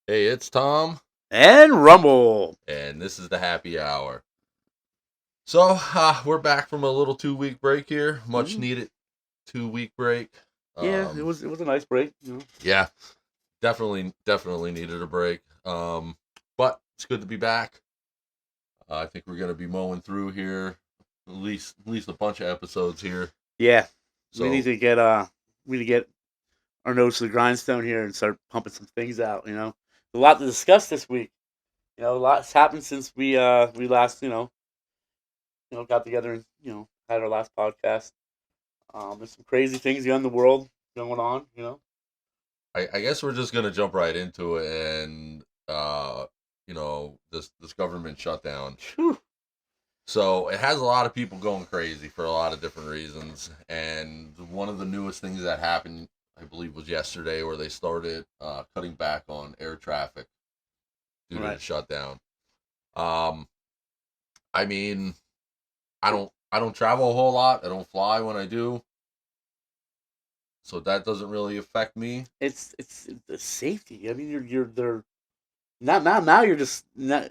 Hey, it's Tom, And Rumble. and this is the happy hour. So, we're back from a little 2 week break here, much Mm, needed 2 week break. yeah, it Um, was a nice break. yeah, definitely needed a break. But it's good to be back. I think we're gonna be mowing through here, at least a bunch of episodes here. Yeah, we need So, to get our nose to the grindstone here and start pumping some things out. A lot to discuss this week. A lot's happened since we last got together and had our last podcast. There's some crazy things in the world going on. I guess we're just gonna jump right into it, and this government shutdown. Whew. So it has a lot of people going crazy for a lot of different reasons. And one of the newest things that happened, I believe, was yesterday, where they started cutting back on air traffic due to the Right. shutdown. Um, I mean, I don't travel a whole lot. I don't fly when I do, so that doesn't really affect me. It's the safety. I mean, you're they're not now. You're just not.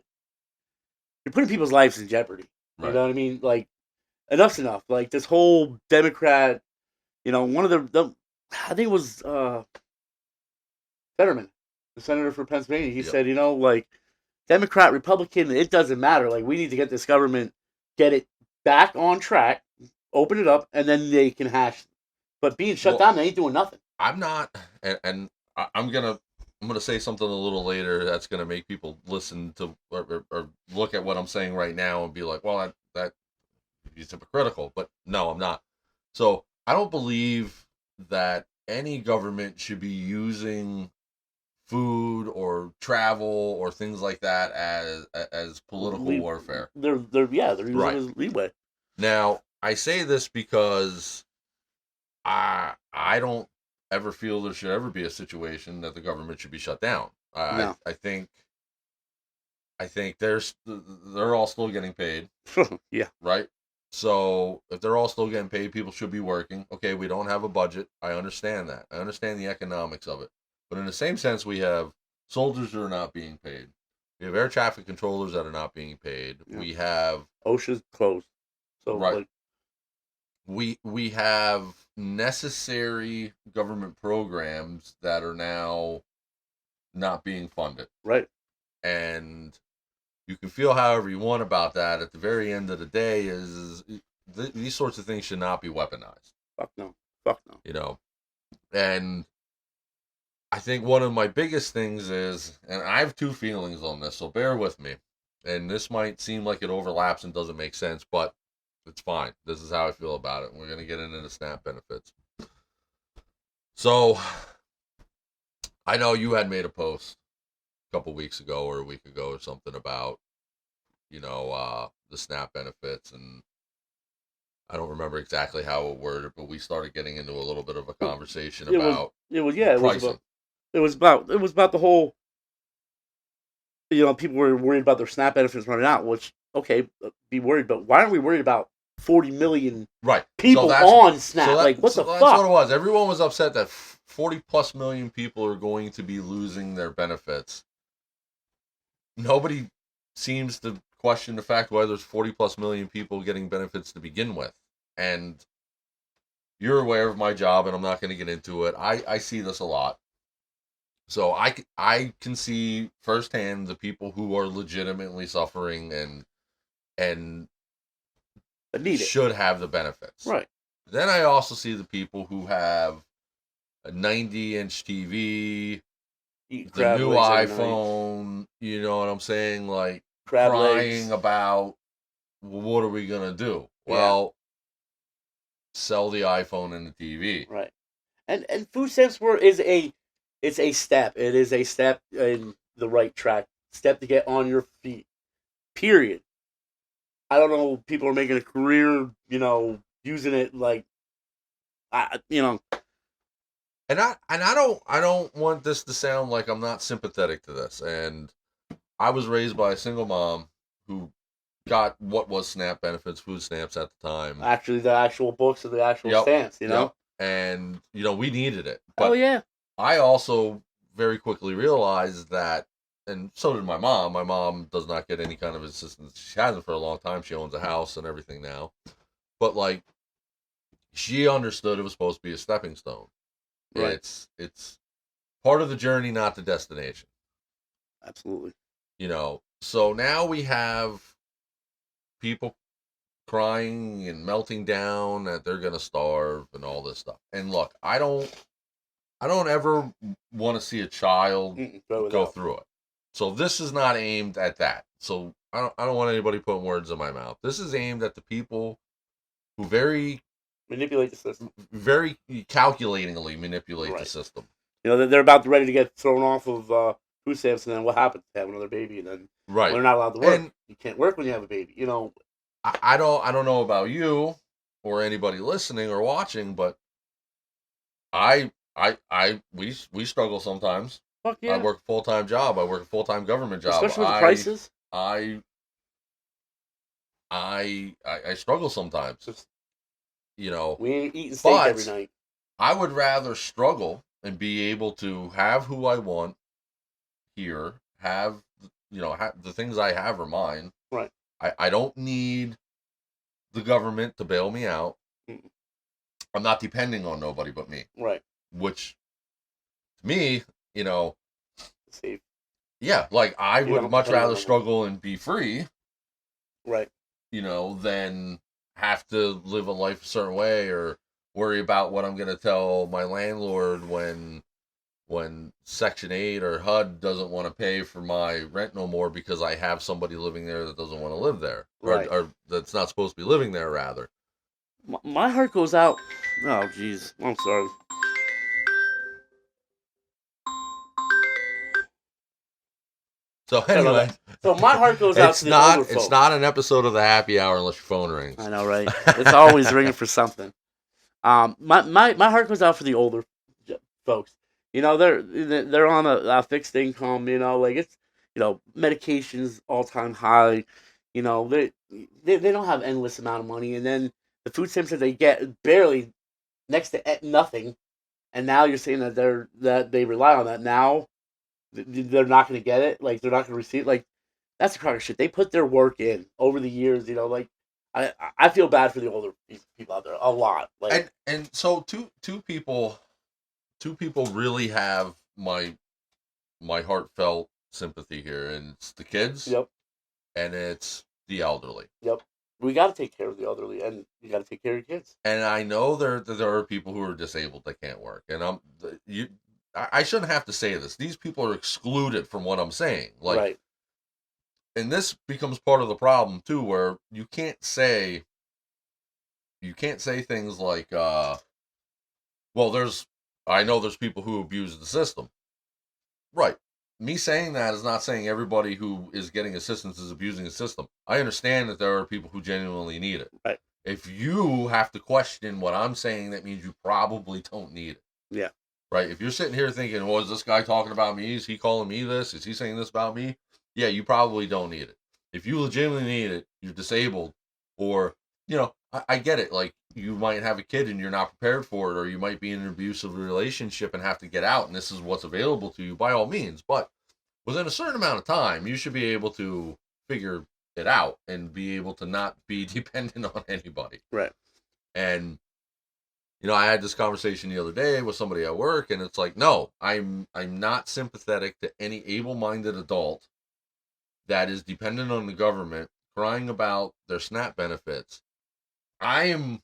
You're putting people's lives in jeopardy. You Right. know what I mean? Like enough's enough. Like this whole Democrat, one of the I think it was Fetterman, the senator for Pennsylvania. He Yep. said, like Democrat, Republican, it doesn't matter. Like we need to get this government, get it back on track, open it up, and then they can hash. But being shut Well, down, they ain't doing nothing. I'm not, and I'm gonna say something a little later that's gonna make people listen to or look at what I'm saying right now and be like, well, that he's hypocritical. But no, I'm not. So I don't believe that any government should be using food or travel or things like that as political warfare. They're using Right. it as leeway. Now, I say this because I don't ever feel there should ever be a situation that the government should be shut down. No. I think they're all still getting paid, Yeah. right? So if they're all still getting paid, people should be working. Okay, we don't have a budget. I understand that. I understand the economics of it. But in the same sense, we have soldiers who are not being paid. We have air traffic controllers that are not being paid. Yeah. We have OSHA's closed. So right. like We have necessary government programs that are now not being funded. right. And you can feel however you want about that. At the very end of the day, these sorts of things should not be weaponized. Fuck no. Fuck no. You know, and I think one of my biggest things is, and I have two feelings on this, so bear with me. And this might seem like it overlaps and doesn't make sense, but it's fine. This is how I feel about it. We're gonna get into the SNAP benefits. So I know you had made a post a couple weeks ago or a week ago or something about the SNAP benefits, and I don't remember exactly how it worded, but we started getting into a little bit of a conversation It was about it was the yeah, pricing. it was about the whole people were worried about their SNAP benefits running out, which okay, be worried, but why aren't we worried about 40 million Right. people on SNAP? Like what So the that's what it fuck? was. Everyone was upset that 40 plus million people are going to be losing their benefits. Nobody seems to question the fact why there's 40 plus million people getting benefits to begin with. And you're aware of my job, and I'm not going to get into it. I see this a lot. So I can see firsthand the people who are legitimately suffering and I need it. should have the benefits. Right. Then I also see the people who have a 90-inch TV, Eat the crab new legs every night. iPhone, you know what I'm saying? Like Crab crying legs. about, well, what are we going to do? Yeah. Well, sell the iPhone and the TV. Right. And food stamps it's a step. It is a step in the right track. Step to get on your feet. Period. I don't know. People are making a career, using it like, I, you know, I don't want this to sound like I'm not sympathetic to this. And I was raised by a single mom who got what was SNAP benefits, food stamps at the time. Actually, the actual books of the actual Yep, stamps, you yep. know? And we needed it, Oh, but yeah. I also very quickly realized that, and so did my mom. My mom does not get any kind of assistance. She hasn't for a long time. She owns a house and everything now, but like she understood it was supposed to be a stepping stone. Right. It's part of the journey, not the destination. Absolutely. So now we have people crying and melting down that they're gonna starve and all this stuff. And look, I don't ever want to see a child Go go without. through it. So this is not aimed at that. So I don't want anybody putting words in my mouth. This is aimed at the people who Manipulate the system. very calculatingly manipulate the Right. system. You know, they're about ready to get thrown off of food stamps, and then what happens? They have another baby, and then Right. they're not allowed to work. And You can't work when you have a baby. You know. I don't know about you or anybody listening or watching, but we struggle sometimes. Fuck I yeah. work a full-time job. I work a full-time government job. Especially with the prices. I I struggle sometimes. Just, You know, we ain't eating steak every but night. I would rather struggle and be able to have who I want here, have the things I have are mine. Right. I don't need the government to bail me out. Mm. I'm not depending on nobody but me. Right. Which to me, Safe. yeah, like I You would don't much depend on rather nobody. struggle and be free, Right. than have to live a life a certain way or worry about what I'm going to tell my landlord when Section 8 or HUD doesn't want to pay for my rent no more because I have somebody living there that doesn't want to live there. Right. Or that's not supposed to be living there, rather. My heart goes out. Oh, jeez. I'm sorry. So Sorry about anyway, that. So my heart goes out to the older folks. It's not an episode of the happy hour unless your phone rings. I know, right? It's always ringing for something. My heart goes out for the older folks. You know, they're on a fixed income. You know, like it's medications all time high. You know, they don't have endless amount of money, and then the food stamps that they get barely next to nothing. And now you're saying that they rely on that. Now they're not going to get it. Like they're not going to receive. Like that's the kind of shit. They put their work in over the years. You know, like I feel bad for the older people out there a lot. Like and so two people really have my heartfelt sympathy here, and it's the kids. Yep. And it's the elderly. Yep. We got to take care of the elderly, and you got to take care of your kids. And I know there are people who are disabled that can't work, and I shouldn't have to say this. These people are excluded from what I'm saying. Like, right. And this becomes part of the problem too, where you can't say things like, well, I know there's people who abuse the system. Right. Me saying that is not saying everybody who is getting assistance is abusing the system. I understand that there are people who genuinely need it. Right. If you have to question what I'm saying, that means you probably don't need it. Yeah. Right. If you're sitting here thinking, well, is this guy talking about me? Is he calling me this? Is he saying this about me? Yeah, you probably don't need it. If you legitimately need it, you're disabled, or, I get it. Like, you might have a kid and you're not prepared for it, or you might be in an abusive relationship and have to get out, and this is what's available to you, by all means. But within a certain amount of time, you should be able to figure it out and be able to not be dependent on anybody. Right. And, I had this conversation the other day with somebody at work, and it's like, no, I'm not sympathetic to any able-minded adult that is dependent on the government crying about their SNAP benefits. I'm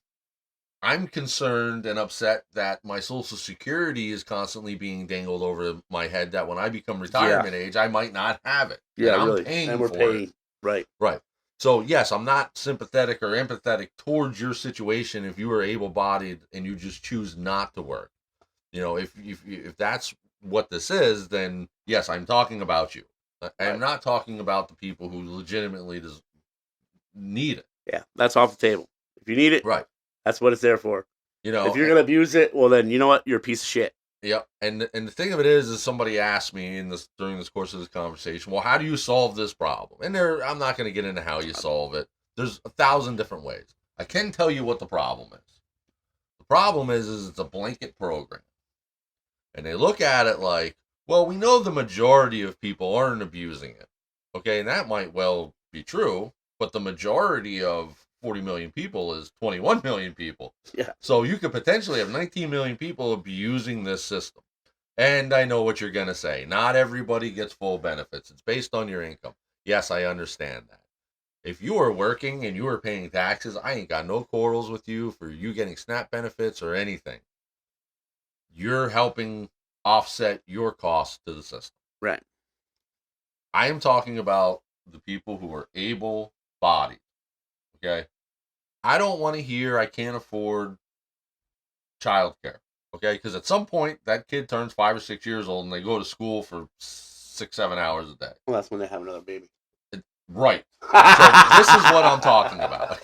concerned and upset that my Social Security is constantly being dangled over my head, that when I become retirement age, I might not have it. Yeah, and I'm really. paying and we're for paying. it. Right. Right. So, yes, I'm not sympathetic or empathetic towards your situation if you are able-bodied and you just choose not to work. If that's what this is, then, yes, I'm talking about you. I'm not talking about the people who legitimately need it. Yeah, that's off the table. If you need it, right, that's what it's there for. If you're gonna abuse it, well, then you know what, you're a piece of shit. Yep. And the thing of it is somebody asked me during this course of this conversation, well, how do you solve this problem? And I'm not going to get into how you solve it. There's 1,000 different ways. I can tell you what the problem is. The problem is it's a blanket program. And they look at it like, well, we know the majority of people aren't abusing it. Okay, and that might well be true, but the majority of 40 million people is 21 million people. Yeah. So you could potentially have 19 million people abusing this system. And I know what you're going to say. Not everybody gets full benefits. It's based on your income. Yes, I understand that. If you are working and you are paying taxes, I ain't got no quarrels with you for you getting SNAP benefits or anything. You're helping offset your costs to the system. Right. I am talking about the people who are able-bodied. Okay? I don't want to hear I can't afford childcare. Okay? Because at some point, that kid turns 5 or 6 years old and they go to school for 6, 7 hours a day. Well, that's when they have another baby. Right. So this is what I'm talking about.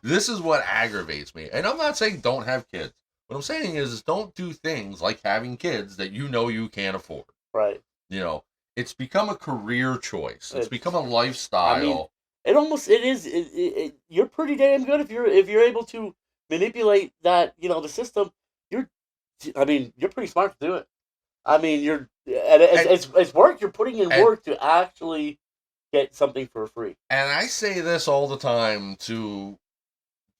This is what aggravates me. And I'm not saying don't have kids. What I'm saying is don't do things like having kids that you can't afford. Right. It's become a career choice. It's become a lifestyle. I mean, it is. You're pretty damn good if you're able to manipulate that. The system. You're pretty smart to do it. I mean, it's work. You're putting in work to actually get something for free. And I say this all the time to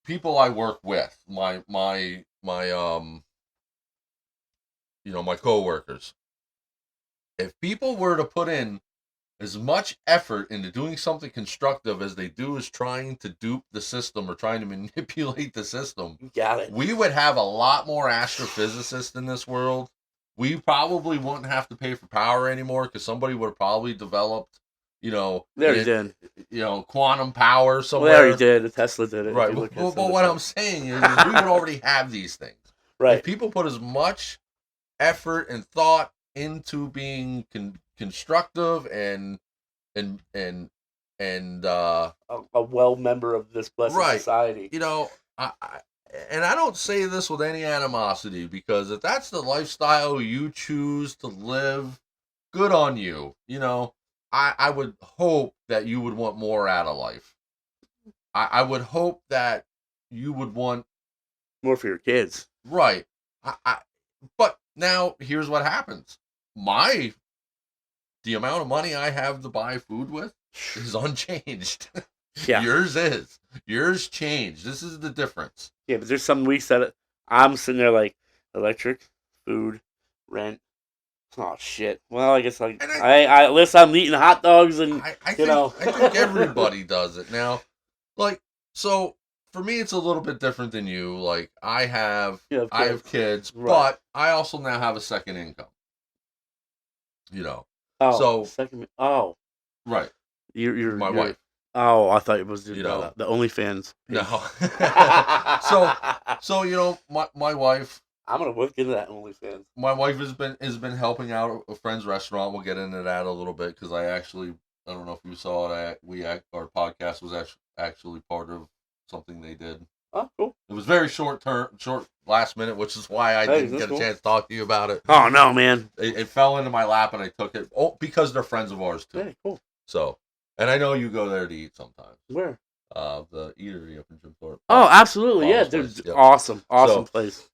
people I work with, my coworkers. If people were to put in as much effort into doing something constructive as they do is trying to dupe the system or trying to manipulate the system, you got it. We would have a lot more astrophysicists in this world. We probably wouldn't have to pay for power anymore because somebody would have probably developed, they already did. Quantum power somewhere. Well, they already did. Tesla did it. Right. But what I'm saying is we would already have these things. Right. If people put as much effort and thought into being constructive and a well member of this blessed society. I don't say this with any animosity because if that's the lifestyle you choose to live, good on you. I would hope that you would want more out of life. I would hope that you would want more for your kids. Right. But now here's what happens. The amount of money I have to buy food with is unchanged. Yeah. Yours changed. This is the difference. Yeah, but there's some weeks that I'm sitting there like electric, food, rent. Oh shit. Well, I guess listen, I'm eating hot dogs and I think everybody does it now. So for me, it's a little bit different than you. Like I have kids, right. But I also now have a second income. Right. You're my wife. Oh, I thought it was the OnlyFans. No. so my wife. I'm gonna look into that OnlyFans. My wife has been helping out a friend's restaurant. We'll get into that a little bit because I don't know if you saw it. Our podcast was actually part of something they did. Oh, cool. It was very short last minute, which is why I didn't get a chance to talk to you about it. Oh no, man! It fell into my lap and I took it. Oh, because they're friends of ours too. Hey, cool. So, and I know you go there to eat sometimes. Where? The eatery up in Jim Thorpe. Oh, absolutely, yeah, dude. Yep. Awesome place.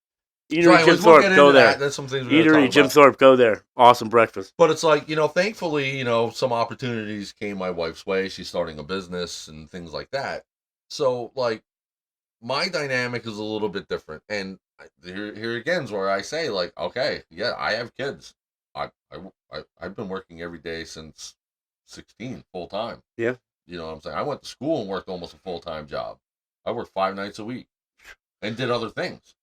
Eatery Jim Thorpe, go there. That's some things Eatery Jim Thorpe, go there. Awesome breakfast. But it's like, thankfully, some opportunities came my wife's way. She's starting a business and things like that. So, like, my dynamic is a little bit different. And here again is where I say, like, okay, yeah, I have kids. I've been working every day since 16, full time. Yeah. You know what I'm saying? I went to school and worked almost a full-time job. I worked 5 nights a week and did other things.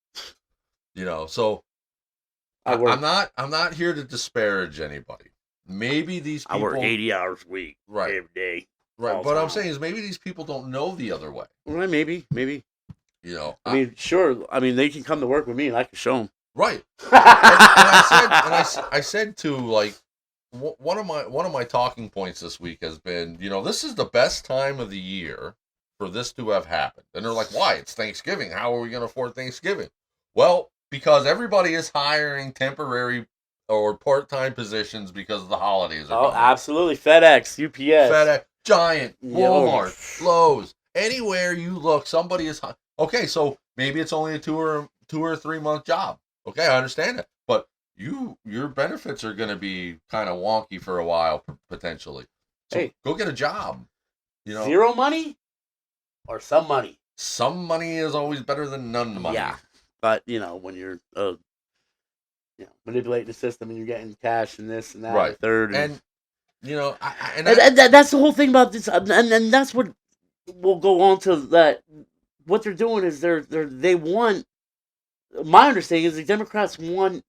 So I'm not here to disparage anybody. Maybe these people... I work 80 hours a week. Right. Every day. Right. What I'm saying is maybe these people don't know the other way. Well, maybe. I mean, sure. I mean, they can come to work with me and I can show them. Right. I said to, like, one of my talking points this week has been, this is the best time of the year for this to have happened. And they're like, why? It's Thanksgiving. How are we going to afford Thanksgiving? Well, because everybody is hiring temporary or part-time positions because the holidays are Oh, coming. absolutely. FedEx, UPS, FedEx, Giant, yeah, Walmart, Lowe's, anywhere you look, somebody is okay. So maybe it's only a 2 or 3 month job. Okay, I understand it, but your benefits are going to be kind of wonky for a while potentially. So hey, go get a job. You know, zero money or some money. some money is always better than none money. Yeah, but when you're manipulating the system and you're getting cash and this and that and Right. third and And and that's the whole thing about this, and that's what we'll go on to that. What they're doing is they want. My understanding is the Democrats want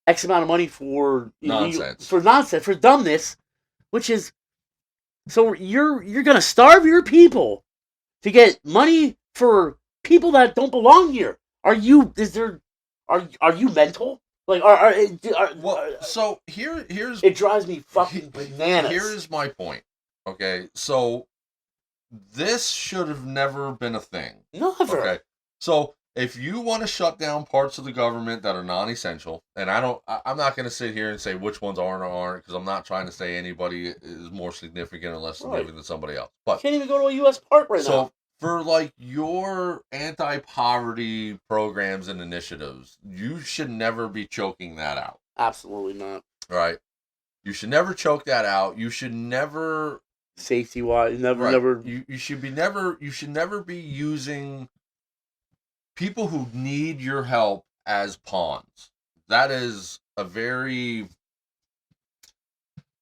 X amount of money for illegal, nonsense. for nonsense, for dumbness, which is so you're gonna starve your people to get money for people that don't belong here. Are you? Is there? Are you mental? Like Well, so here's it drives me fucking bananas. Here is my point. Okay, so this should have never been a thing. Never. Okay, so if you want to shut down parts of the government that are non-essential, and I'm not going to sit here and say which ones are or aren't, because I'm not trying to say anybody is more significant or less significant than somebody else. But you can't even go to a U.S. park right now. so for like your anti-poverty programs and initiatives, you should never be choking that out. Absolutely not. Right? You should never choke that out. You should never safety wise, right. never. You should never be using people who need your help as pawns. That is a very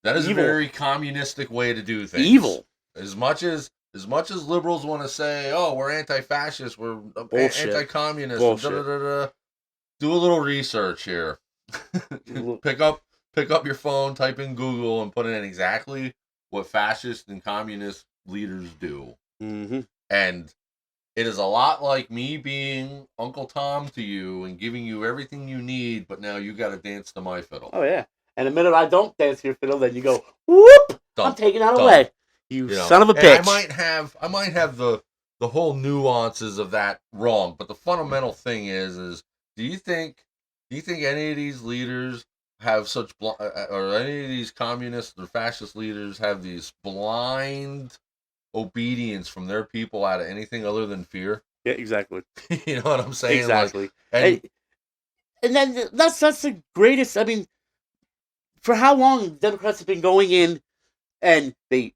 Evil. a very communistic way to do things. Evil. As much as liberals want to say, "Oh, we're anti-fascist, we're anti-communist," da, da, da, da, do a little research here. pick up your phone, type in Google, and put in exactly what fascist and communist leaders do. Mm-hmm. And it is a lot like me being Uncle Tom to you and giving you everything you need, but now you got to dance to my fiddle. Oh yeah. And the minute I don't dance to your fiddle, then you go, whoop! I'm taking out a leg. You son of a bitch. I might have the whole nuances of that wrong, but the fundamental thing is do you think any of these leaders have such or any of these communist or fascist leaders have these blind obedience from their people out of anything other than fear? Yeah, exactly. You know what I'm saying? Exactly. Like, and then that's the greatest. I mean, for how long Democrats have been going in and they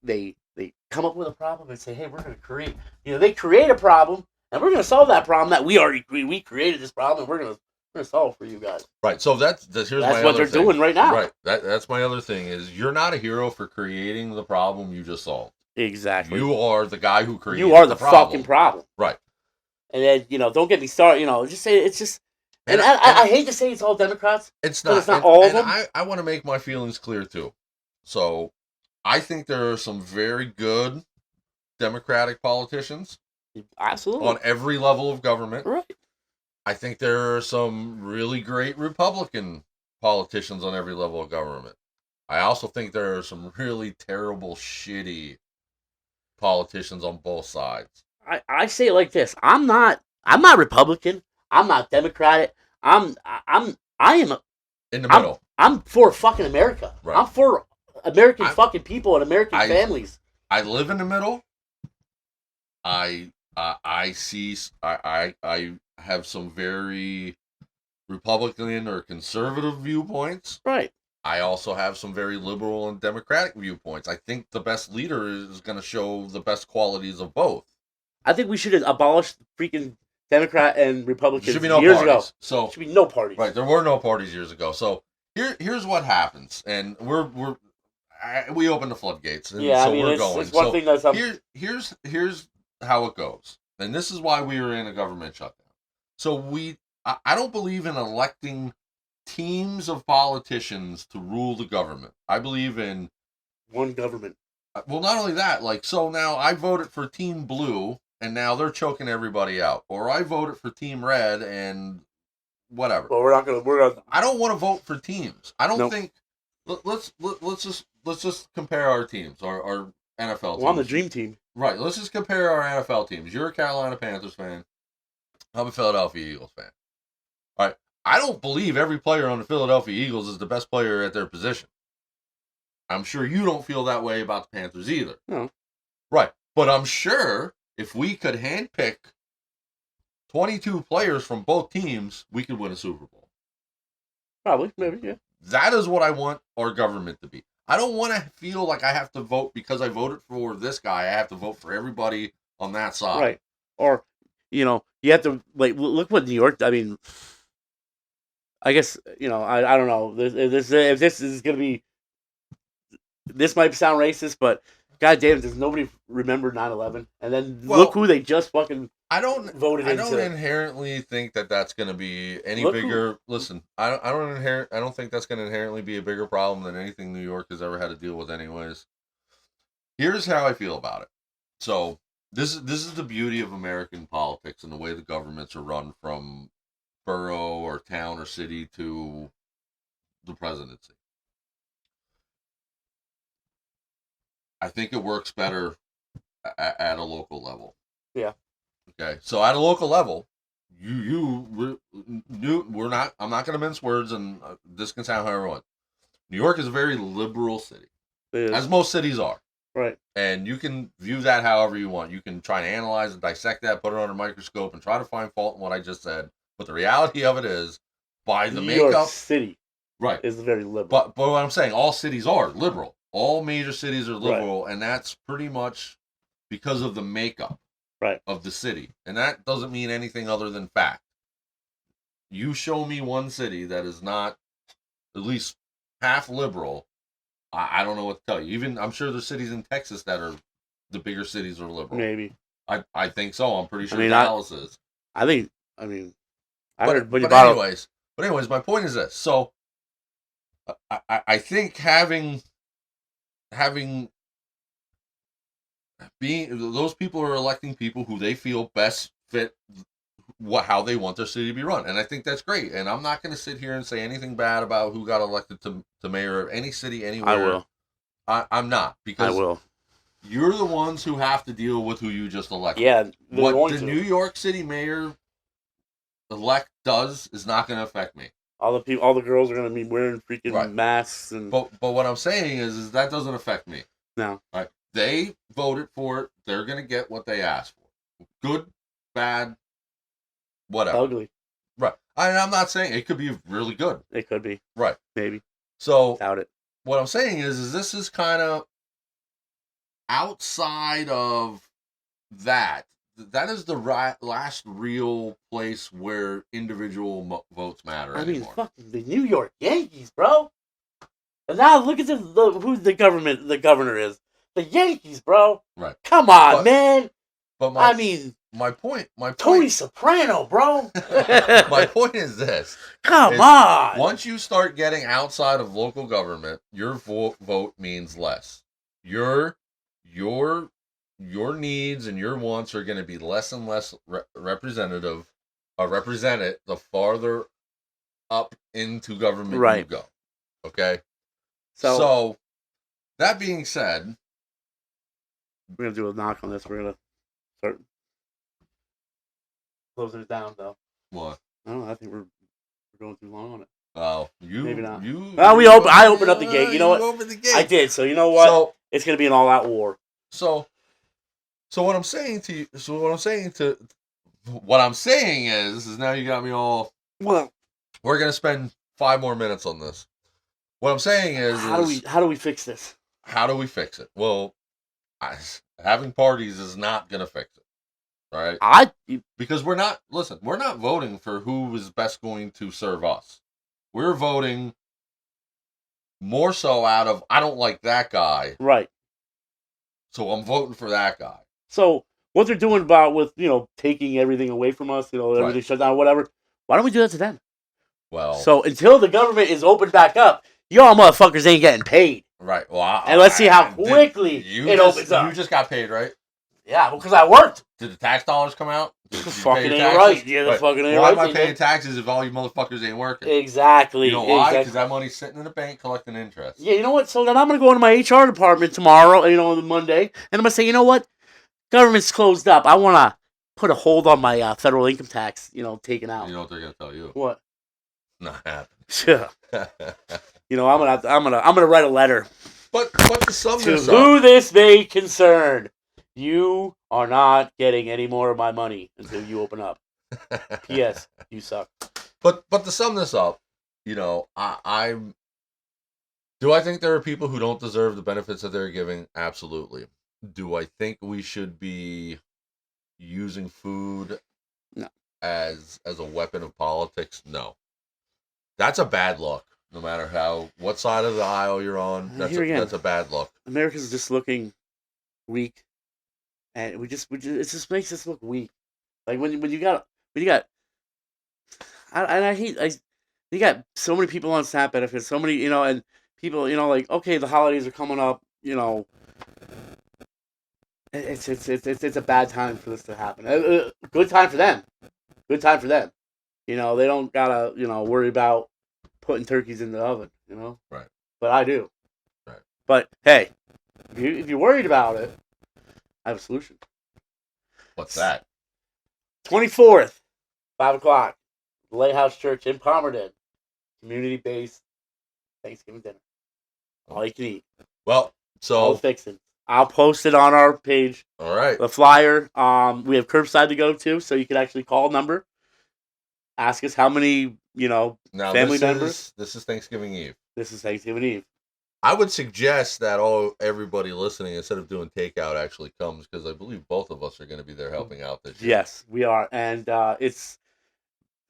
come up with a problem and say, hey, we're going to create, they create a problem and we're going to solve that problem that we created this problem and we're going to solve for you guys. Right. So that's what they're doing right now. Right. That's my other thing is you're not a hero for creating the problem you just solved. Exactly. You are the guy who created You are the fucking problem. Right. And then, don't get me started, just say it's just and I hate to say it's all Democrats. It's not. It's not all of them. I want to make my feelings clear too. So I think there are some very good Democratic politicians. Absolutely. On every level of government. Right. I think there are some really great Republican politicians on every level of government. I also think there are some really terrible, shitty politicians on both sides. I say it like this. I'm not Republican. I'm not Democratic. I am in the middle. I'm for fucking America. Right. I'm for American fucking people and American families. I live in the middle. I have some very Republican or conservative viewpoints. Right. I also have some very liberal and democratic viewpoints. I think the best leader is going to show the best qualities of both. I think we should abolish freaking Democrat and Republicans there should be no years parties. ago. So there should be no parties. Right, there were no parties years ago. So here's what happens, and we open the floodgates, and yeah, so I mean, we're it's, going. It's one so thing that's here's how it goes, and this is why we were in a government shutdown. So I don't believe in electing teams of politicians to rule the government. I believe in one government. Well, not only that, so now I voted for Team Blue, and now they're choking everybody out. Or I voted for Team Red, and whatever. Well, we're not. I don't want to vote for teams. I don't nope. think. Let's just compare our teams, our NFL teams. Well, I'm the dream team. Right. Let's just compare our NFL teams. You're a Carolina Panthers fan. I'm a Philadelphia Eagles fan. I don't believe every player on the Philadelphia Eagles is the best player at their position. I'm sure you don't feel that way about the Panthers either. No. Right. But I'm sure if we could handpick 22 players from both teams, we could win a Super Bowl. Probably, maybe, yeah. That is what I want our government to be. I don't want to feel like I have to vote because I voted for this guy. I have to vote for everybody on that side. Right. Or, you have to, like, look what New York, I mean, I guess, I don't know. If this is going to be, this might sound racist, but God damn, does nobody remember 9/11? And then look who they just fucking voted into. I don't inherently think that that's going to be any bigger. Listen, I don't think that's going to inherently be a bigger problem than anything New York has ever had to deal with, anyways. Here's how I feel about it. So this is the beauty of American politics and the way the governments are run from borough or town or city to the presidency. I think it works better at a local level. Yeah. Okay. So at a local level, we're not. I'm not going to mince words, and this can sound however I want. New York is a very liberal city, as most cities are. Right. And you can view that however you want. You can try and analyze and dissect that, put it under a microscope, and try to find fault in what I just said. But the reality of it is, by the New York City, right, is very liberal. But what I'm saying, all cities are liberal. All major cities are liberal, and that's pretty much because of the makeup of the city. And that doesn't mean anything other than fact. You show me one city that is not at least half liberal, I don't know what to tell you. Even I'm sure there's cities in Texas that are the bigger cities are liberal. Maybe. I think so. I'm pretty sure Dallas is. I heard but anyways, my point is this. So I think having being those people are electing people who they feel best fit how they want their city to be run, and I think that's great. And I'm not going to sit here and say anything bad about who got elected to mayor of any city anywhere. I will. I'm not, because I will. You're the ones who have to deal with who you just elected. Yeah, what the New York City mayor elect does is not going to affect me. All the girls are going to be wearing freaking masks, and but what I'm saying is that doesn't affect me. No. Right? They voted for it. They're going to get what they asked for. Good, bad, whatever. Ugly. Right. I'm not saying it could be really good. It could be. Right. Maybe. So doubt it. What I'm saying is this is kind of outside of that. That is the last real place where individual votes matter. I anymore. mean, fucking the New York Yankees, bro. And now look at who the governor is. The Yankees, bro. Right. Come on, man. But my point. Tony Soprano, bro. My point is this. Come on. Once you start getting outside of local government, your vote means less. Your needs and your wants are going to be less and less represented the farther up into government you go. Okay? So that being said, we're going to do a knock on this. We're going to start closing it down, though. What? I don't know. I think we're going too long on it. Oh, maybe not. I opened up the gate. You know what? Opened the gate. I did. So you know what? So, it's going to be an all-out war. So what I'm saying to you. What I'm saying is now you got me all. Well, we're going to spend 5 more minutes on this. What I'm saying is, how do we fix this? How do we fix it? Well, having parties is not going to fix it. Right? Because we're not voting for who is best going to serve us. We're voting more so out of, I don't like that guy. Right. So I'm voting for that guy. So what they're doing with, taking everything away from us, everything shut down, whatever, why don't we do that to them? Well. So until the government is opened back up, y'all motherfuckers ain't getting paid. Right. Well, and let's see how quickly it opens up. You just got paid, right? Yeah, because I worked. Did the tax dollars come out? Fucking ain't right. Yeah, the fucking ain't right. Why am I paying taxes if all you motherfuckers ain't working? Exactly. You know why? Because that money's sitting in the bank collecting interest. Yeah, you know what? So then I'm going to go into my HR department tomorrow, on Monday, and I'm going to say, you know what? Government's closed up. I want to put a hold on my federal income tax, taken out. You know what they're going to tell you? What? not happening. Yeah. You know, I'm gonna write a letter But to sum to this who up, this may concern. You are not getting any more of my money until you open up. P.S. You suck. but to sum this up, you know, I'm. Do I think there are people who don't deserve the benefits that they're giving? Absolutely. Do I think we should be using food No. as a weapon of politics? No. That's a bad look. No matter what side of the aisle you're on, Here again, that's a bad look. America's just looking weak, and it just makes us look weak. Like when you got I hate you got so many people on SNAP benefits, so many and people like okay the holidays are coming up, it's a bad time for this to happen. Good time for them, good time for them. They don't gotta worry about putting turkeys in the oven. Right. But I do. Right. But hey, if you're worried about it, I have a solution. What's that? 24th, 5 o'clock, the Lighthouse Church in Palmerton, community-based Thanksgiving dinner. All you can eat. Well, All the fixing. I'll post it on our page. All right. The flyer. We have curbside to go to, so you can actually call a number. Ask us how many, family members. This is Thanksgiving Eve. This is Thanksgiving Eve. I would suggest that everybody listening, instead of doing takeout, actually comes, because I believe both of us are going to be there helping out this year. Yes, we are, and it's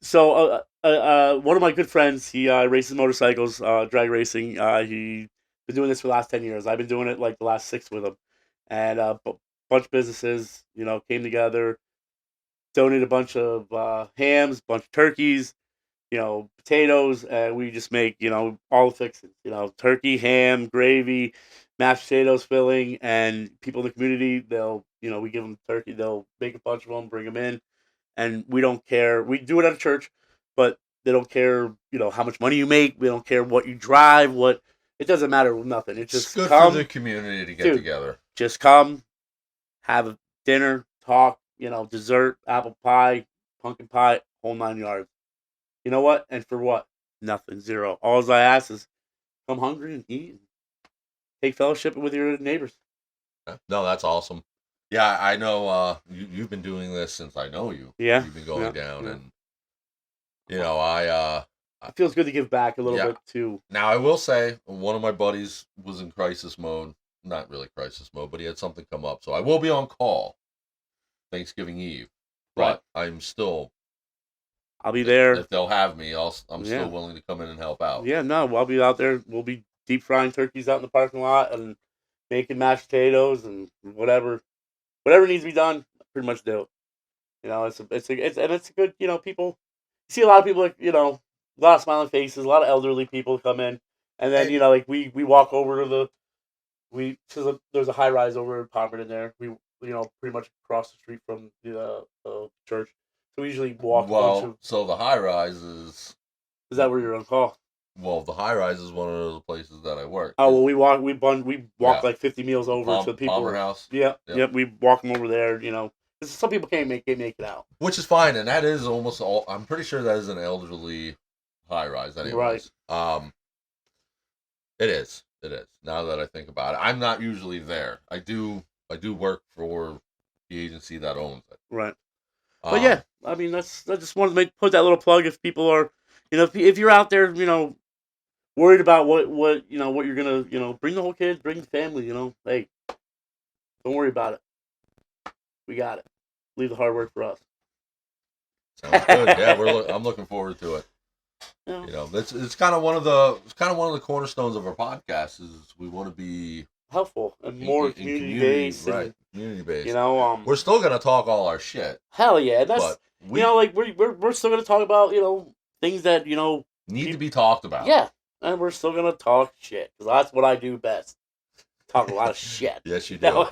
so. One of my good friends, he races motorcycles, drag racing. He's been doing this for the last 10 years. I've been doing it like the last 6 with him, and a bunch of businesses, came together, donated a bunch of hams, bunch of turkeys, potatoes, and we just make, all the fixings, turkey, ham, gravy, mashed potatoes, filling, and people in the community, they'll, we give them turkey, they'll make a bunch of them, bring them in, and we don't care. We do it at a church, but they don't care, how much money you make. We don't care what you drive, it doesn't matter, nothing. It's just good come, for the community to get together. Just come, have a dinner, talk, dessert, apple pie, pumpkin pie, whole 9 yards. You know what? And for what? Nothing. Zero. All I ask is come hungry and eat. And take fellowship with your neighbors. No, that's awesome. Yeah, I know you've been doing this since I know you. Yeah. You've been going down, yeah. and I it feels good to give back a little bit too. Now I will say one of my buddies was in crisis mode. Not really crisis mode, but he had something come up. So I will be on call Thanksgiving Eve. But I'm still I'll be there. If they'll have me, I'm still willing to come in and help out. Yeah, no, I'll be out there. We'll be deep frying turkeys out in the parking lot and making mashed potatoes and whatever needs to be done. Pretty much do. It's a good. People. You see a lot of people, like a lot of smiling faces, a lot of elderly people come in, and then like we walk over to there's a high rise over in Palmerton there. We pretty much across the street from the church. So we usually walk. So the high rise is. Is that where you're on call? Well, the high rise is one of those places that I work. Oh well, we walk like 50 meals over to the people. Palmer House. Yeah, yep. We walk them over there. Some people can't make it out. Which is fine, and that is almost all. I'm pretty sure that is an elderly high rise, anyways. Right. It is. Now that I think about it, I'm not usually there. I do work for the agency that owns it. Right. But yeah, I mean, I just wanted to put that little plug. If people are, if you're out there, worried about what you're gonna, bring the whole kids, bring the family. Hey, don't worry about it. We got it. Leave the hard work for us. Sounds good. Yeah, I'm looking forward to it. Yeah. It's kind of one of the cornerstones of our podcast is we want to be helpful and more community based, right? Community based. We're still gonna talk all our shit. Hell yeah, that's we're still gonna talk about things that need to be talked about. Yeah, and we're still gonna talk shit because that's what I do best. Talk a lot of shit. Yes, you do.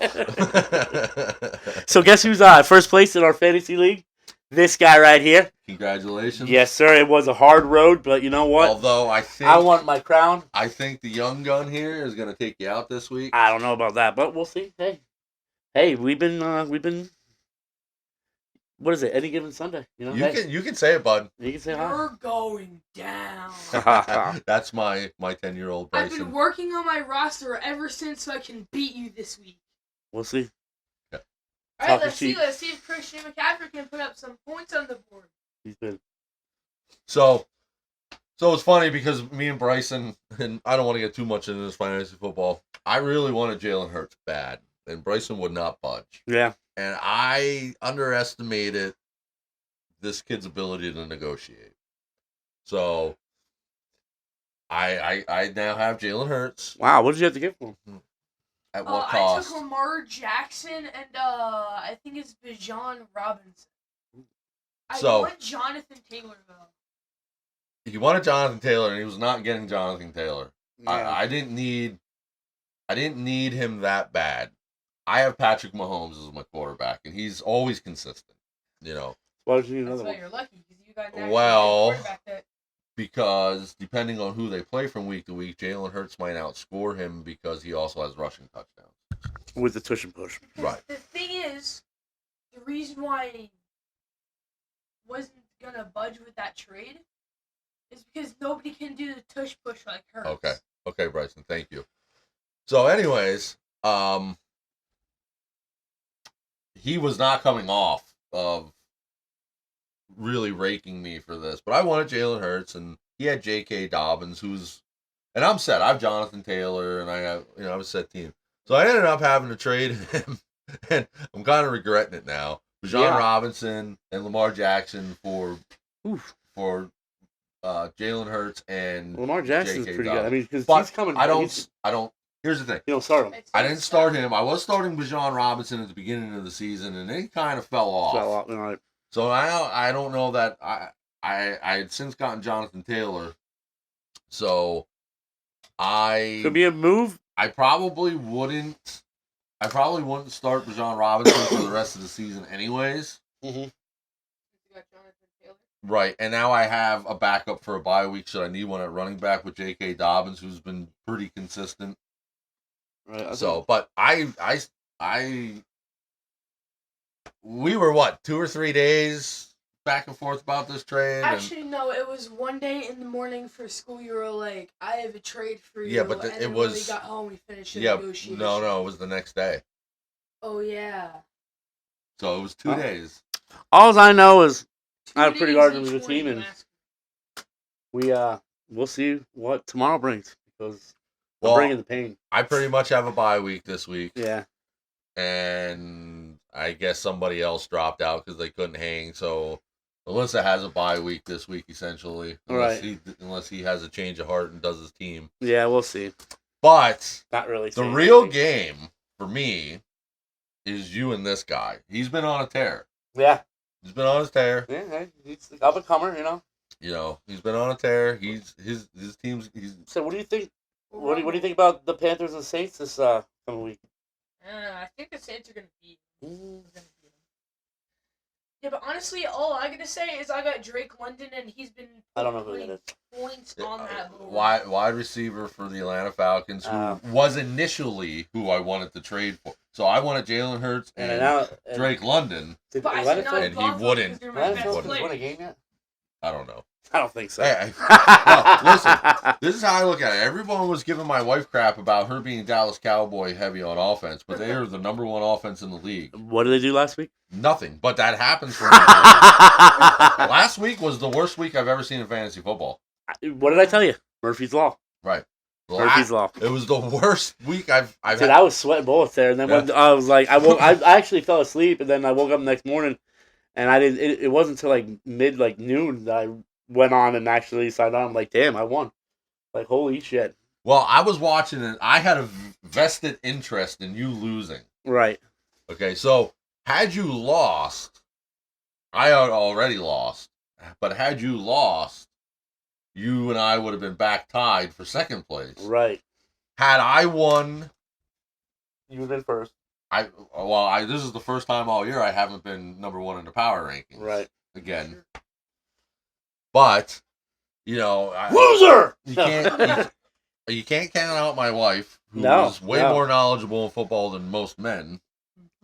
So guess who's first place in our fantasy league? This guy right here. Congratulations. Yes, sir. It was a hard road, but you know what? Although I want my crown. I think the young gun here is going to take you out this week. I don't know about that, but we'll see. Hey, we've been what is it? Any given Sunday, you know. You can say it, bud. You can say hi. You're going down. That's my 10-year-old I've Bryson. been working on my roster ever since so I can beat you this week. We'll see. Yeah. All right, let's see if Christian McCaffrey can put up some points on the board. He's good. So it's funny because me and Bryson, and I don't want to get too much into this fantasy football. I really wanted Jalen Hurts bad, and Bryson would not budge. Yeah. And I underestimated this kid's ability to negotiate. So I now have Jalen Hurts. Wow, what did you have to give for him? At what cost? I took Lamar Jackson and I think it's Bijan Robinson. I want Jonathan Taylor though. He wanted Jonathan Taylor, and he was not getting Jonathan Taylor. Yeah. I didn't need him that bad. I have Patrick Mahomes as my quarterback, and he's always consistent. You know. Why did you need another That's why one? you're lucky because you got that quarterback that. Because depending on who they play from week to week, Jalen Hurts might outscore him because he also has rushing touchdowns. With the tush and push. Because right. The thing is, the reason why I wasn't gonna budge with that trade is because nobody can do the tush push like Hurts. Okay, Bryson, thank you. So, anyways, he was not coming off of really raking me for this, but I wanted Jalen Hurts, and he had J.K. Dobbins, and I'm set. I have Jonathan Taylor, and I have a set team. So I ended up having to trade him, and I'm kind of regretting it now. Bijan Robinson and Lamar Jackson for Jalen Hurts and Lamar Jackson's J.K. pretty Dobbins. good. I mean, because he's coming. I don't. Here's the thing. You don't start him. I didn't start him. I was starting Bijan Robinson at the beginning of the season, and then he kind of fell off. Right. So I don't know that I had since gotten Jonathan Taylor. So could be a move. I probably wouldn't start Bijan Robinson for the rest of the season anyways. Mm-hmm. You got Jonathan Taylor. Right, and now I have a backup for a bye week should I need one at running back with J.K. Dobbins, who's been pretty consistent. Right. But we were 2 or 3 days back and forth about this trade. Actually, no, it was one day in the morning for school. You were like, "I have a trade for you." Yeah, but and then when we got home, we finished the negotiation. No, it was the next day. Oh yeah. So it was 2 days. All I know is I have 2 pretty days hard into the each team, morning and we'll see what tomorrow brings because Well, I'm bringing the pain. I pretty much have a bye week this week. Yeah. And I guess somebody else dropped out because they couldn't hang. So Alyssa has a bye week this week, essentially. Unless he has a change of heart and does his team. Yeah, we'll see. But not really. The real game for me is you and this guy. He's been on a tear. Yeah. He's been on his tear. Yeah, he's up and comer, you know. You know, he's been on a tear. His team's. So what do you think? What do you think about the Panthers and Saints this coming week? I think the Saints are gonna beat. Yeah, but honestly, all I gotta say is I got Drake London, and he's been. I don't know who that is. Points on that board. Wide receiver for the Atlanta Falcons, who was initially who I wanted to trade for. So I wanted Jalen Hurts and Drake London, and he wouldn't. Won a game yet? I don't know. I don't think so. Hey, no, listen, this is how I look at it. Everyone was giving my wife crap about her being Dallas Cowboy heavy on offense, but they are the number one offense in the league. What did they do last week? Nothing, but that happens for me. Last week was the worst week I've ever seen in fantasy football. What did I tell you? Murphy's Law. Right. Murphy's Law. It was the worst week I've Dude, had. I was sweating bullets there, and then when I was like, I actually fell asleep, and then I woke up the next morning, and I didn't. It wasn't until like noon that I went on and actually signed on. I'm like, damn, I won. Like, holy shit. Well, I was watching it. I had a vested interest in you losing. Right. Okay, so had you lost, I had already lost, but had you lost, you and I would have been back tied for second place. Right. Had I won, you would have been first. This is the first time all year I haven't been number one in the power rankings. Right. Again. But, loser. You can't count out my wife, who is way more knowledgeable in football than most men.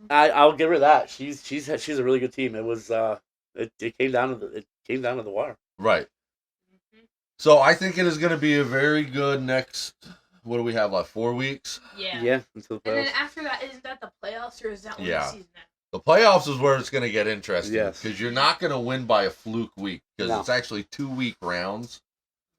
I'll give her that. She's a really good team. It was it came down to the wire. Right. Mm-hmm. So I think it is going to be a very good next. What do we have left? 4 weeks. Yeah. Yeah, until the And then playoffs. after that, isn't that the playoffs or is that when Yeah. the season ends? The playoffs is where it's going to get interesting Yes. because you're not going to win by a fluke week because No. it's actually 2-week rounds.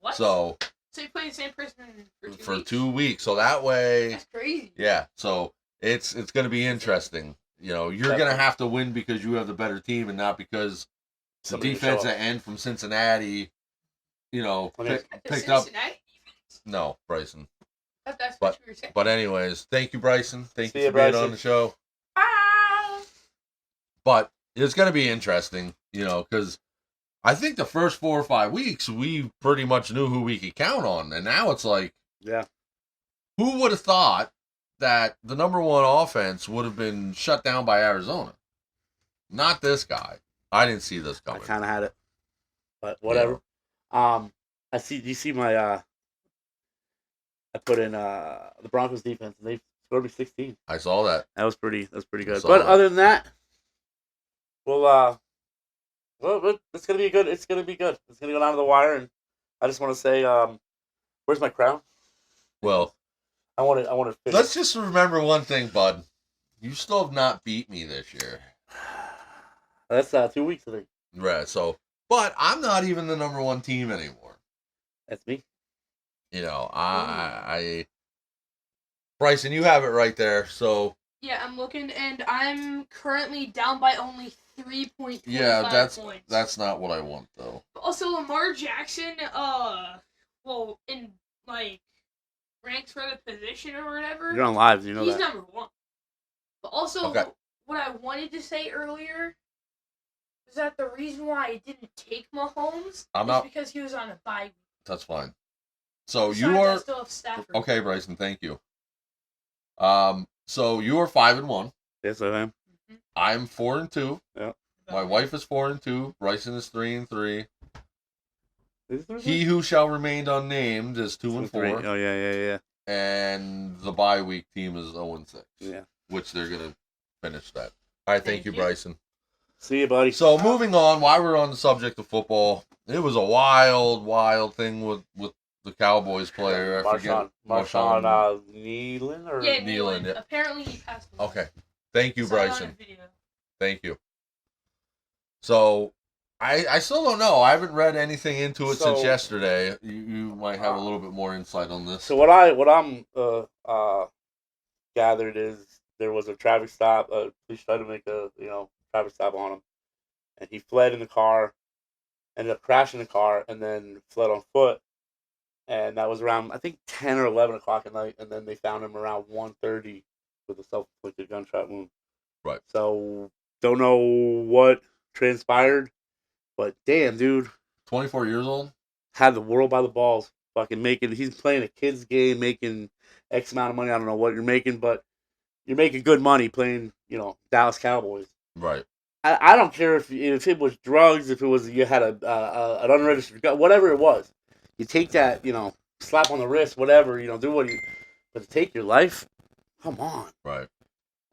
What? So you play the same person for 2 weeks? 2 weeks. So that way, That's crazy. yeah. So it's going to be interesting. You know, you're going to have to win because you have the better team and not because the Somebody to show defensive up. end from Cincinnati, you know, I mean, picked up. Cincinnati? No, Bryson. That's But- what you were saying. But anyways, thank you, Bryson. Thank See you ya, for being Bryson. on the show. Ah! But it's going to be interesting, you know, because I think the first 4 or 5 weeks we pretty much knew who we could count on, and now it's like, yeah. who would have thought that the number one offense would have been shut down by Arizona? Not this guy. I didn't see this I coming. kind of had it, but whatever. I see. You see my I put in the Broncos defense, and they scored me 16. I saw that. That was pretty good. saw But that. other than that, well, it's gonna be good. It's gonna be good. It's gonna go down to the wire, and I just want to say, where's my crown? Well, I want to. let's just remember one thing, bud. You still have not beat me this year. That's 2 weeks, I think. Right, so, but I'm not even the number one team anymore. That's me. You know, I Bryson, you have it right there. So Yeah, I'm looking, and I'm currently down by only 3.25 yeah, points. that's not what I want though. But also, Lamar Jackson, well, in like ranks for the position or whatever, You're on live. You know he's that. number one. But also, Okay. what I wanted to say earlier is that the reason why I didn't take Mahomes is because he was on a bye week. That's fine. So Besides, you I are still have Stafford. okay, Bryson. Thank you. So you are 5-1. Yes, I am. I'm 4-2. Yeah. My wife is 4-2. Bryson is 3-3. Is there He who shall remain unnamed is 2-4. Oh yeah. And the bye week team is 0-6. Yeah. Which they're gonna finish that. All right, thank you, Bryson. See you, buddy. So moving on, while we're on the subject of football, it was a wild thing with the Cowboys player. I forget. Marshawn Nealon or Yeah, Nealon, Nealon. yeah. Apparently he passed away. Okay, thank you, Saw it on a Bryson. video. Thank you. So I still don't know. I haven't read anything into it since yesterday. You might have a little bit more insight on this. So what I'm gathered is there was a traffic stop. Police tried to make a traffic stop on him, and he fled in the car, ended up crashing the car, and then fled on foot. And that was around, I think, 10 or 11 o'clock at night, and then they found him around 1:30 with a self-inflicted gunshot wound. Right. So don't know what transpired, but damn, dude, 24 years old. had the world by the balls. Fucking he's playing a kid's game, making X amount of money. I don't know what you're making, but you're making good money playing, Dallas Cowboys. Right. I don't care if it was drugs, if it was you had an unregistered gun, whatever it was. You take that, slap on the wrist, whatever, do what you. But to take your life, come on. Right.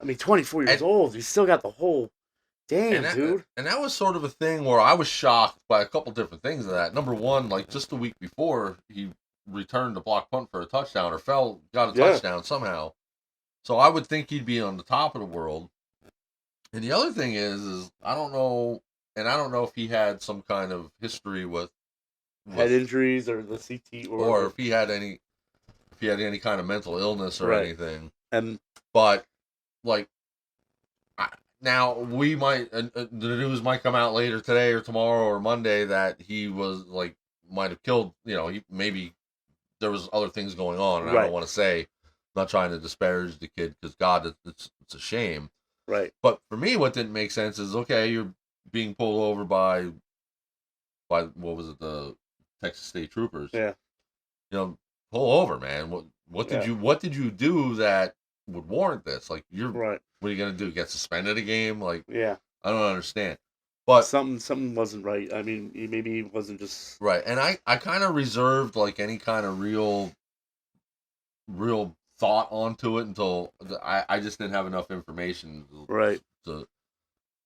I mean, 24 years old, you still got the whole. Damn, dude. And that was sort of a thing where I was shocked by a couple different things of that. Number one, like just the week before, he returned a block punt for a touchdown or got a touchdown somehow. So I would think he'd be on the top of the world. And the other thing is I don't know if he had some kind of history with head injuries or the CT or if he had any kind of mental illness or anything. But like now we might the news might come out later today or tomorrow or Monday that he was like might have killed, maybe there was other things going on, and I don't want to say, I'm not trying to disparage the kid because God, it's a shame. Right. But for me, what didn't make sense is, okay, you're being pulled over by what was it, the Texas State Troopers? Yeah. Pull over, man. What did you do that would warrant this? Like, what are you gonna do? Get suspended a game? Like, I don't understand. But something wasn't right. I mean, maybe he wasn't just right. And I kind of reserved like any kind of real thought onto it until I just didn't have enough information Right. to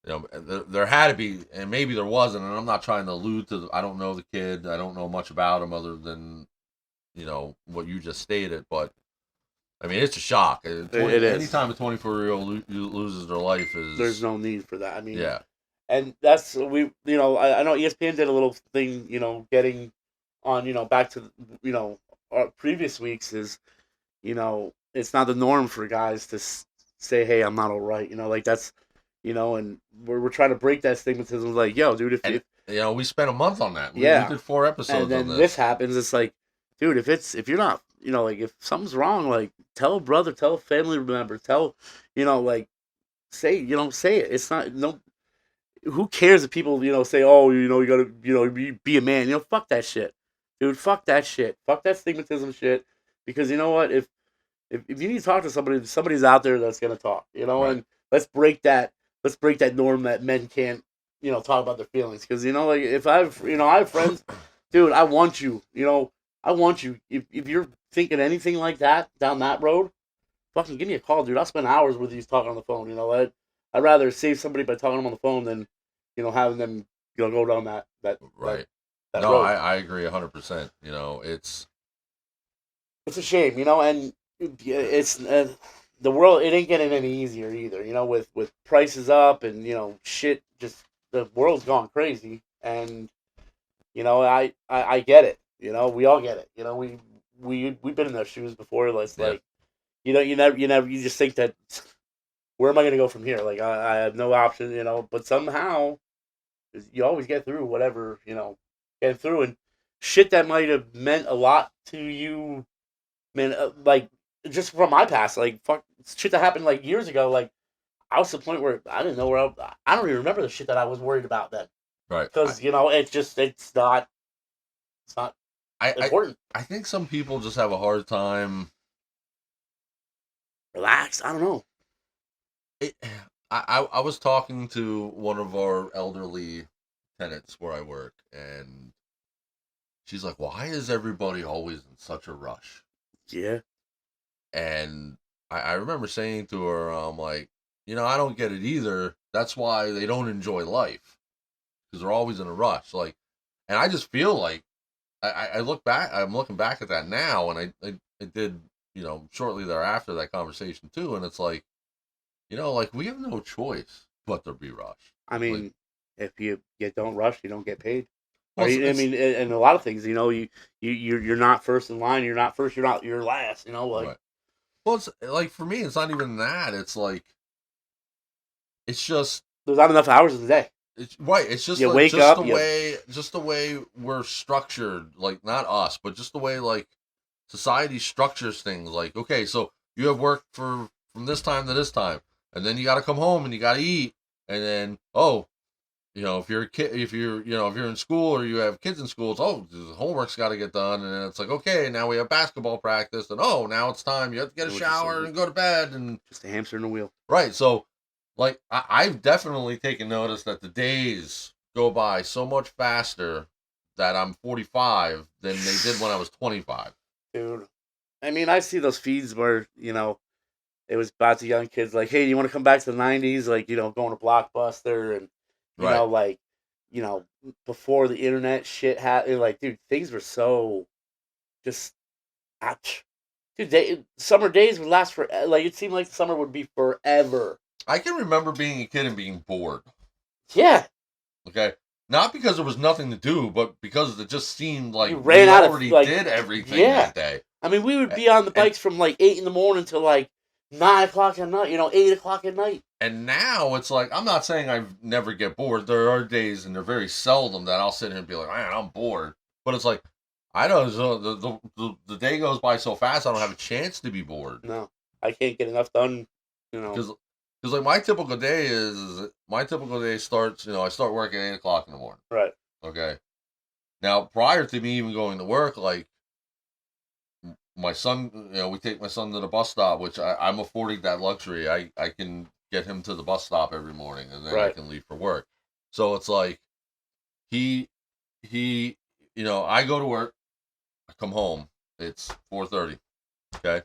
there had to be, and maybe there wasn't, and I'm not trying to allude to I don't know the kid, I don't know much about him other than what you just stated, but I mean it's a shock. It is. Anytime a 24-year-old loses their life There's is no need for that. I mean, yeah. and that's I know ESPN did a little thing, getting on, back to, our previous weeks is, it's not the norm for guys to say, hey, I'm not all right. Like that's, and we're trying to break that stigmatism. Like, yo, dude, And if we spent a month on that. We yeah, did 4 and episodes on then this this. happens, it's like, dude, if you're not, like if something's wrong, like tell a brother, tell a family member, tell, like say it. It's not no. Who cares if people say, oh, you gotta be a man. Fuck that shit, dude. Fuck that shit. Fuck that stigmatism shit. Because you know what, if you need to talk to somebody, somebody's out there that's gonna talk. Right. And let's break that norm that men can't talk about their feelings. Because like if I have friends, dude, I want you. I want you. If you're thinking anything like that down that road, fucking give me a call, dude. I'll spend hours with you talking on the phone. I'd rather save somebody by talking to them on the phone than having them go down that Right. that No, road. I agree 100%. It's a shame, and it's the world. It ain't getting any easier either. With prices up and shit, just the world's gone crazy. And I get it. We all get it. We've been in those shoes before. It's Yeah. like you just think that where am I going to go from here? Like I have no option. But somehow you always get through whatever get through, and shit that might have meant a lot to you, man. Like just from my past, like fuck shit that happened like years ago. Like I was to the point where I didn't know where I don't even remember the shit that I was worried about then, Right. because it's not I important. I think some people just have a hard time. Relax. I don't know. It, I was talking to one of our elderly tenants where I work, and she's like, "Why is everybody always in such a rush?" Yeah. And I remember saying to her, I'm like, I don't get it either. That's why they don't enjoy life, because they're always in a rush. Like, and I just feel like I look back. I'm looking back at that now, and I did shortly thereafter that conversation too, and it's like like we have no choice but to be rushed. I Like, mean, if you don't rush, you don't get paid. well, I mean, and a lot of things, you're not first in line. You're not first. You're last. Like right. Well, it's like for me, it's not even that. It's like it's just there's not enough hours in the day. it's right. It's just You like wake just up, the way we're structured. Like not us, but just the way like society structures things. Like okay, so you have work from this time to this time, and then you got to come home and you got to eat, and then if you're a kid, if you're in school or you have kids in school, it's the homework's got to get done, and then it's like okay, now we have basketball practice, and now it's time you have to get a shower and go to bed, and just a hamster in a wheel. right. So, like I've definitely taken notice that the days go by so much faster that I'm 45 than they did when I was 25. Dude, I mean, I see those feeds where it was about the young kids like, hey, you want to come back to the '90s? Like going to Blockbuster and Right. like you know before the internet shit happened. Like, dude, things were so just ouch. Dude, summer days would last for like it seemed like the summer would be forever. I can remember being a kid and being bored. Yeah, Okay. Not because there was nothing to do, but because it just seemed like you we ran out of already like did everything yeah. that day. I mean, we would be on the And bikes from like 8 in the morning till like 9 o'clock at night. 8 o'clock at night. and now it's like I'm not saying I never get bored. There are days, and they're very seldom that I'll sit here and be like, man, I'm bored. But it's like I know the day goes by so fast, I don't have a chance to be bored. No, I can't get enough done. Because like my typical day starts. I start work at 8 o'clock in the morning. Right. Okay. Now prior to me even going to work, like my son, we take my son to the bus stop, which I'm affording that luxury. I can get him to the bus stop every morning, and then I can leave for work. So it's like he I go to work, I come home, it's 4:30. Okay,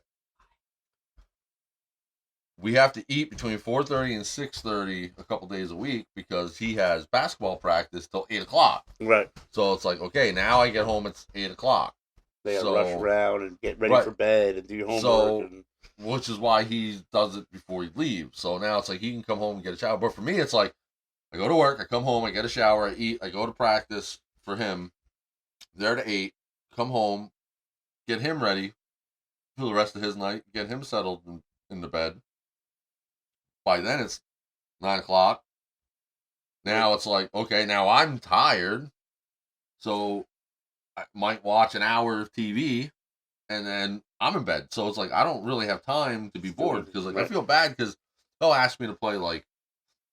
we have to eat between 4:30 and 6:30 a couple days a week because he has basketball practice till 8 o'clock. Right. So it's like, okay, now I get home, it's 8 o'clock. They gotta So rush around and get ready right. for bed and do your homework. So, and which is why he does it before he leaves. So now it's like he can come home and get a shower. But for me, it's like I go to work, I come home, I get a shower, I eat, I go to practice for him. There to 8, come home, get him ready for the rest of his night, get him settled in the bed. By then it's 9 o'clock. Now it's like, okay, now I'm tired, so I might watch an hour of TV, and then I'm in bed. So it's like I don't really have time to be bored because like I feel bad because they'll ask me to play like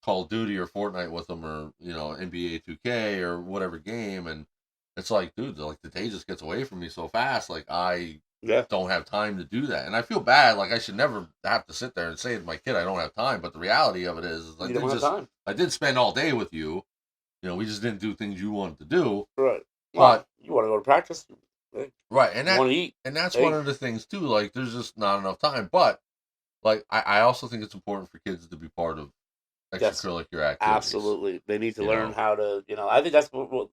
Call of Duty or Fortnite with them or NBA 2K or whatever game, and it's like, dude, like the day just gets away from me so fast. Like I don't have time to do that, and I feel bad. Like I should never have to sit there and say to my kid I don't have time. But the reality of it is I did spend all day with you. We just didn't do things you wanted to do. Right. But you want to go to practice, right? And you want to eat, and that's one of the things too. Like there's just not enough time. But like I also think it's important for kids to be part of extracurricular activities. Absolutely, they need to learn how to. I think that's what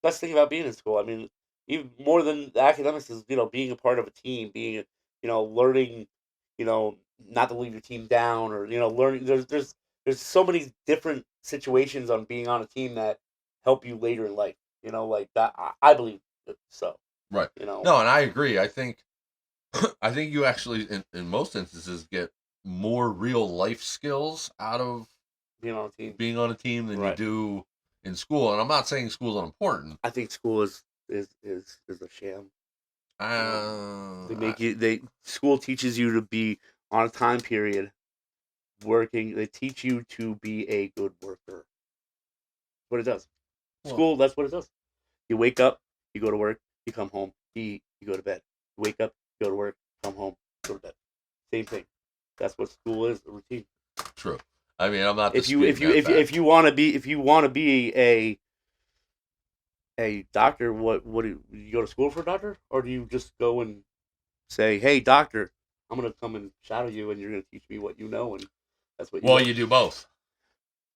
best thing about being in school. I mean, even more than the academics is being a part of a team, being learning, not to leave your team down or learning. There's so many different situations on being on a team that help you later in life. Like that. I believe so. Right. No, and I agree. I think you actually in most instances get more real life skills out of being on a team than you do in school. And I'm not saying school's unimportant. I think school is a sham. School teaches you to be on a time period working. They teach you to be a good worker. That's what it does. School, that's what it does. You wake up, you go to work, you come home, you eat, you go to bed. You wake up, you go to work, come home, go to bed. Same thing. That's what school is, a routine. True. I mean, I'm not. If you want to be a doctor, what do you go to school for a doctor, or do you just go and say, "Hey, doctor, I'm gonna come and shadow you, and you're gonna teach me what you know," and that's what. You do both.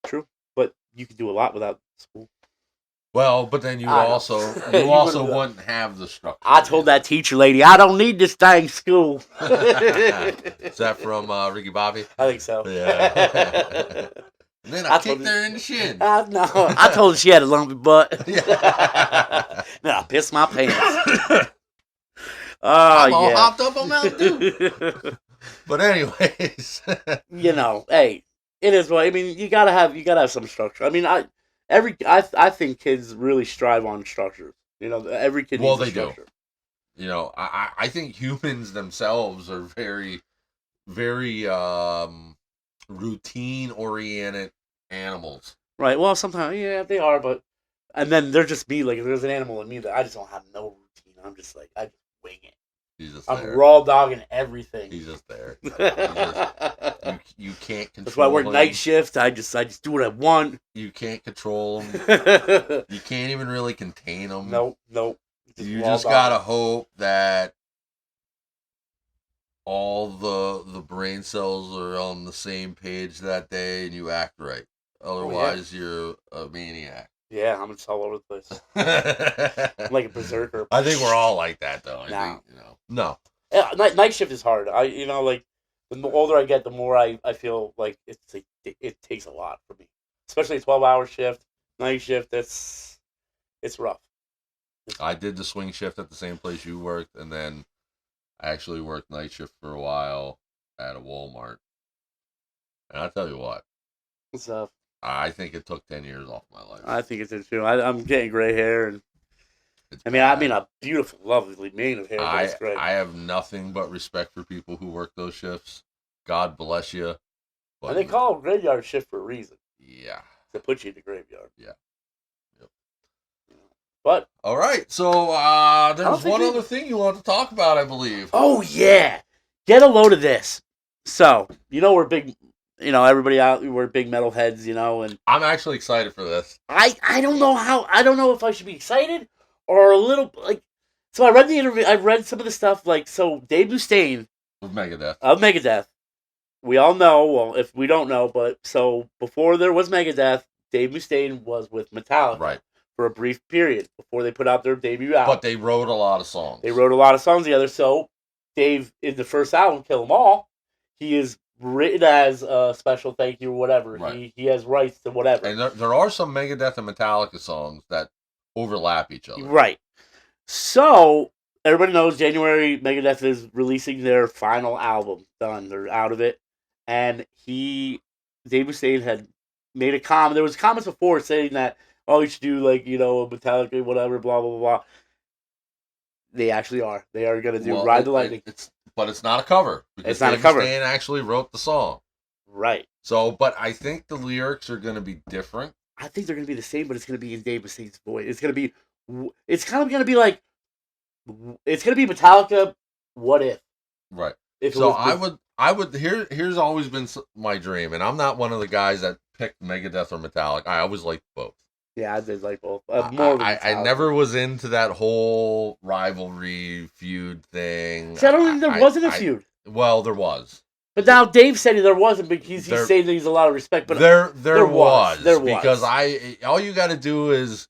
True, but you can do a lot without school. Well, but then you also wouldn't have the structure. I told that teacher lady, I don't need this dang school. Is that from Ricky Bobby? I think so. Yeah. And then I kicked her in the shin. No, I told her she had a lumpy butt. Then I pissed my pants. I'm all hopped up on Mountain Dew. But anyways, hey, it is what I mean. You gotta have some structure. I mean, I think kids really strive on structure. Every kid needs a structure. Do. I think humans themselves are very, very routine oriented animals. Right. Well, sometimes they are, but and then they're just me. Like there's an animal in me that I just don't have no routine. I'm just like I just wing it. I'm raw dogging everything. He's just there. You can't control. That's why I work night shift. I just do what I want. You can't control them. You can't even really contain them. Nope. You just gotta hope that all the brain cells are on the same page that day and you act right. Otherwise, you're a maniac. Yeah, I'm just all over the place. I'm like a berserker. I think we're all like that, though. No. Yeah, night shift is hard. Like the older I get, the more I feel like it takes a lot for me, especially a 12-hour shift, night shift. It's rough. I did the swing shift at the same place you worked, and then I actually worked night shift for a while at a Walmart. And I tell you what, what's up? I think it took 10 years off my life. I think it did too. I'm getting gray hair, and I mean a beautiful, lovely mane of hair. That's great. I have nothing but respect for people who work those shifts. God bless you. But and they call it graveyard shift for a reason. Yeah. To put you in the graveyard. Yeah. Yep. But all right, so there's one other thing you want to talk about, I believe. Oh yeah, get a load of this. So we're big. Everybody out, we're big metalheads, and I'm actually excited for this. I don't know if I should be excited or a little like. So I read the interview. I read some of the stuff so Dave Mustaine of Megadeth we all know, well, if we don't know, but so before there was Megadeth, Dave Mustaine was with Metallica Right. for a brief period before they put out their debut album. But they wrote a lot of songs. They wrote a lot of songs together. So Dave, in the first album, Kill 'Em All, he is written as a special thank you or whatever. Right. He has rights to whatever. And there are some Megadeth and Metallica songs that overlap each other. Right. So everybody knows January Megadeth is releasing their final album. Done. They're out of it. And Dave Mustaine had made a comment. There was comments before saying that, oh, you should do like, a Metallica, whatever, blah, blah, blah, blah. They actually are. They are going to do Ride the Lightning. But it's not a cover. Because it's not Dave a cover. Mustaine actually wrote the song. Right. So, but I think the lyrics are going to be different. I think they're going to be the same, but it's going to be in Dave Mustaine's voice. It's going to be, it's kind of going to be like, it's going to be Metallica, What If? Right. If so I would, here's always been my dream, and I'm not one of the guys that picked Megadeth or Metallica. I always liked both. Yeah, I did like both. I never was into that whole rivalry feud thing. See, I don't think there wasn't a feud. Well, there was. But now Dave said there wasn't, but he's saying that he's a lot of respect. But there was. Because all you got to do is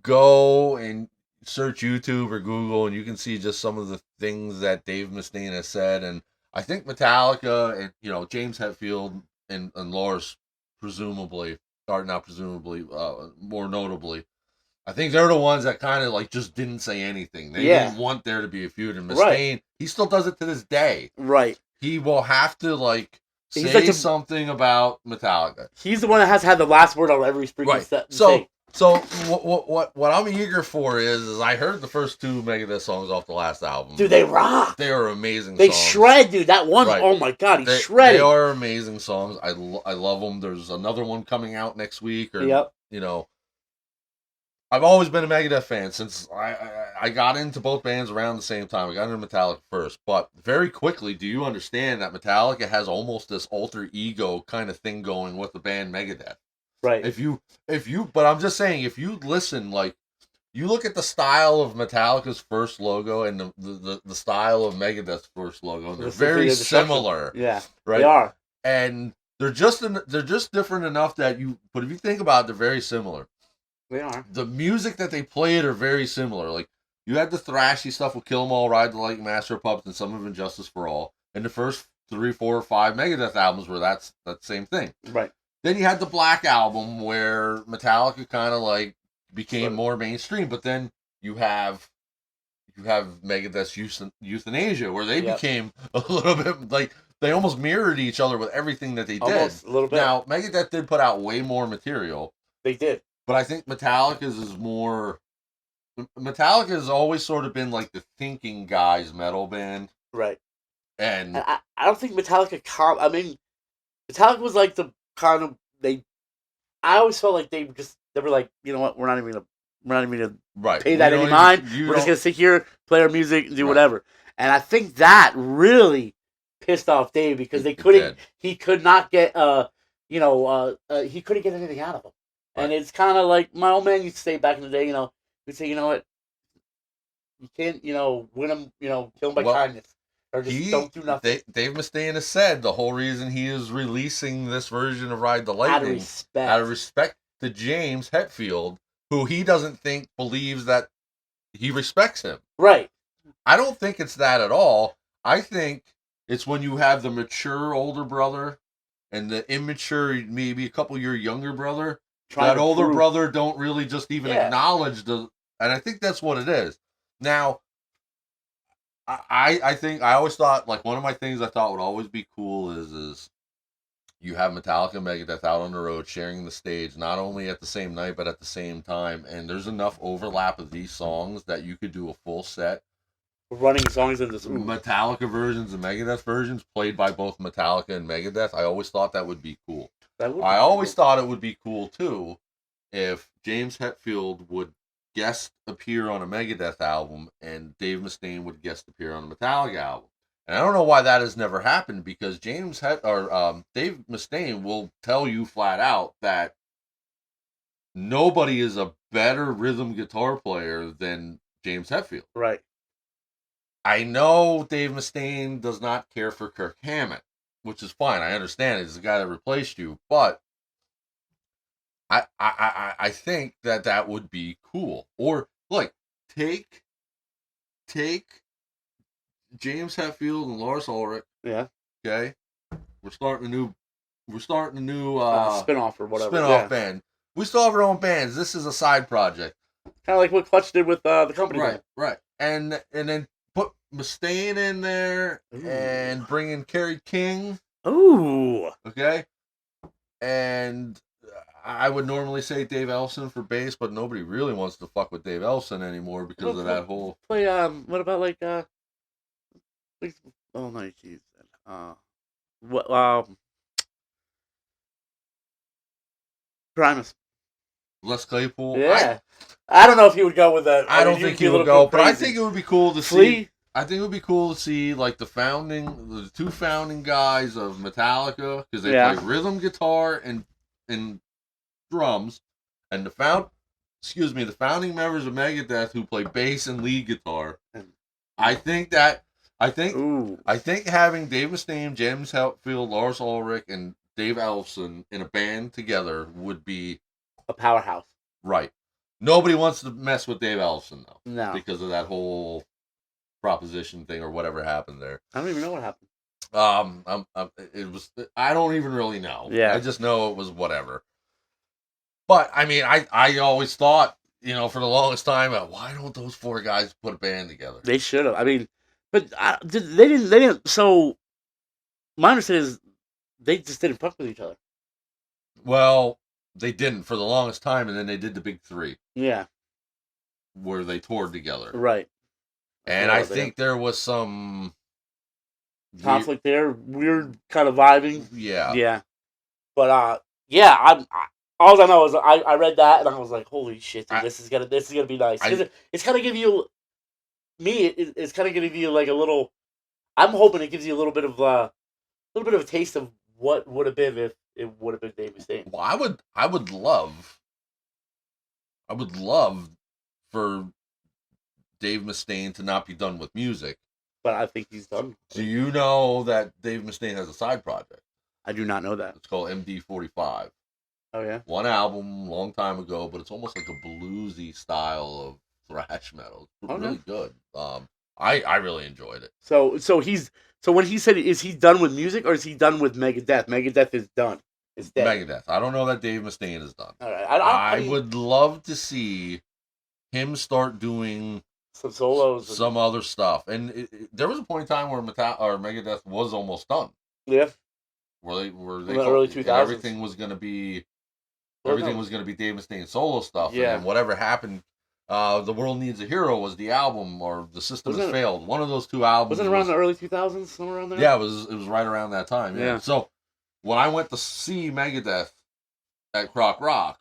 go and search YouTube or Google, and you can see just some of the things that Dave Mustaine has said. And I think Metallica and James Hetfield and Lars presumably. More notably, I think they're the ones that kind of just didn't say anything. They didn't want there to be a feud. And Mustaine, he still does it to this day. Right. He will have to say something about Metallica. He's the one that has had the last word on every freaking step. So what I'm eager for is I heard the first two Megadeth songs off the last album. Dude, they rock. They are amazing. They shred, dude. That one, oh my god, he shredded. They are amazing songs. I love them. There's another one coming out next week. I've always been a Megadeth fan since I got into both bands around the same time. I got into Metallica first, but very quickly, do you understand that Metallica has almost this alter ego kind of thing going with the band Megadeth? Right. But I'm just saying, if you listen, you look at the style of Metallica's first logo and the style of Megadeth's first logo, they're very similar. Yeah, right. They are, and they're just different enough that but if you think about it, they're very similar. They are. The music that they played are very similar. Like you had the thrashy stuff with Kill 'Em All, Ride the Lightning, Master of Puppets, and some of Injustice for All. And the first 3, 4, or 5 Megadeth albums were that same thing. Right. Then you had the Black Album where Metallica kind of became more mainstream, but then you have Megadeth's Euthanasia where they became a little bit they almost mirrored each other with everything that they did. Almost, a little bit. Now Megadeth did put out way more material. They did, but I think Metallica's is more. Metallica has always sort of been like the thinking guys metal band, right? And I don't think Metallica. Metallica was like the kind of I always felt like they were like, you know what, we're not even gonna pay that any mind. We're just gonna sit here, play our music, and do whatever. And I think that really pissed off Dave because he could not get he couldn't get anything out of them. Right. And it's kind of like my old man used to say back in the day, he'd say, you know what, you can't, win them, kill them by kindness. Or just don't do nothing. Dave Mustaine has said the whole reason he is releasing this version of Ride the Lightning out of respect to James Hetfield, who he doesn't believes that he respects him. Right. I don't think it's that at all. I think it's when you have the mature older brother and the immature, maybe a couple year younger brother. That older brother don't really just even acknowledge and I think that's what it is. Now, I think I always thought one of my things I thought would always be cool is you have Metallica and Megadeth out on the road sharing the stage not only at the same night but at the same time, and there's enough overlap of these songs that you could do a full set running songs in this Metallica versions and Megadeth versions played by both Metallica and Megadeth. I always thought that would be cool. I always thought it would be cool too if James Hetfield would guest appear on a Megadeth album and Dave Mustaine would guest appear on a Metallica album. And I don't know why that has never happened because Dave Mustaine will tell you flat out that nobody is a better rhythm guitar player than James Hetfield. Right. I know Dave Mustaine does not care for Kirk Hammett. which is fine. I understand it's the guy that replaced you, but I think that would be cool. Or like take James Hetfield and Lars Ulrich. Yeah. Okay, we're starting a new Spin-off or whatever. spin-off band. We still have our own bands. This is a side project. Kind of like what Clutch did with the company. Right, right. And then put Mustaine in there and bring in Kerry King. Ooh. Okay. And I would normally say Dave Ellefson for bass, but nobody really wants to fuck with Dave Ellefson anymore because of that whole. Play what about like oh no, jeez. What Primus. Les Claypool. Yeah. I don't know if he would go with that. I don't think he would go, but I think it would be cool to see. I think it would be cool to see like the two founding guys of Metallica, because they play rhythm guitar and drums, and the founding members of Megadeth who play bass and lead guitar. I think having Dave Mustaine, James Hetfield, Lars Ulrich, and Dave Ellefson in a band together would be a powerhouse. Right. Nobody wants to mess with Dave Ellefson though. No. Because of that whole proposition thing or whatever happened there. I don't even know what happened. It was. I don't even really know. Yeah. I just know it was whatever. But I mean, I always thought, for the longest time, why don't those four guys put a band together? They should have. I mean, but they didn't. So my understanding is they just didn't fuck with each other. Well, they didn't for the longest time, and then they did the big three. Yeah. Where they toured together. Right. And I think there was some conflict there, weird kind of vibing. Yeah. Yeah. But all I know is I read that and I was like, holy shit, dude, this is gonna be nice. It's gonna give you it's kind of giving you like a little. I'm hoping it gives you a little bit of a taste of what would have been if it would have been Dave Mustaine. Well, I would love for Dave Mustaine to not be done with music. But I think he's done. Do you know that Dave Mustaine has a side project? I do not know that. It's called MD45. Oh, yeah? One album, long time ago, but it's almost like a bluesy style of thrash metal. It's really good. I really enjoyed it. So when he said, is he done with music or is he done with Megadeth? Megadeth is done. It's dead. Megadeth. I don't know that Dave Mustaine is done. All right. I would love to see him start doing some solos, some other stuff. And there was a point in time where Megadeth was almost done. Yeah. Where they in the early 2000s. Everything was going to be Dave Mustaine solo stuff. Yeah. And then whatever happened, The World Needs a Hero was the album, or The System Has Failed. One of those two albums. Was it around the early 2000s, somewhere around there? Yeah, it was right around that time. Yeah. So when I went to see Megadeth at Croc Rock,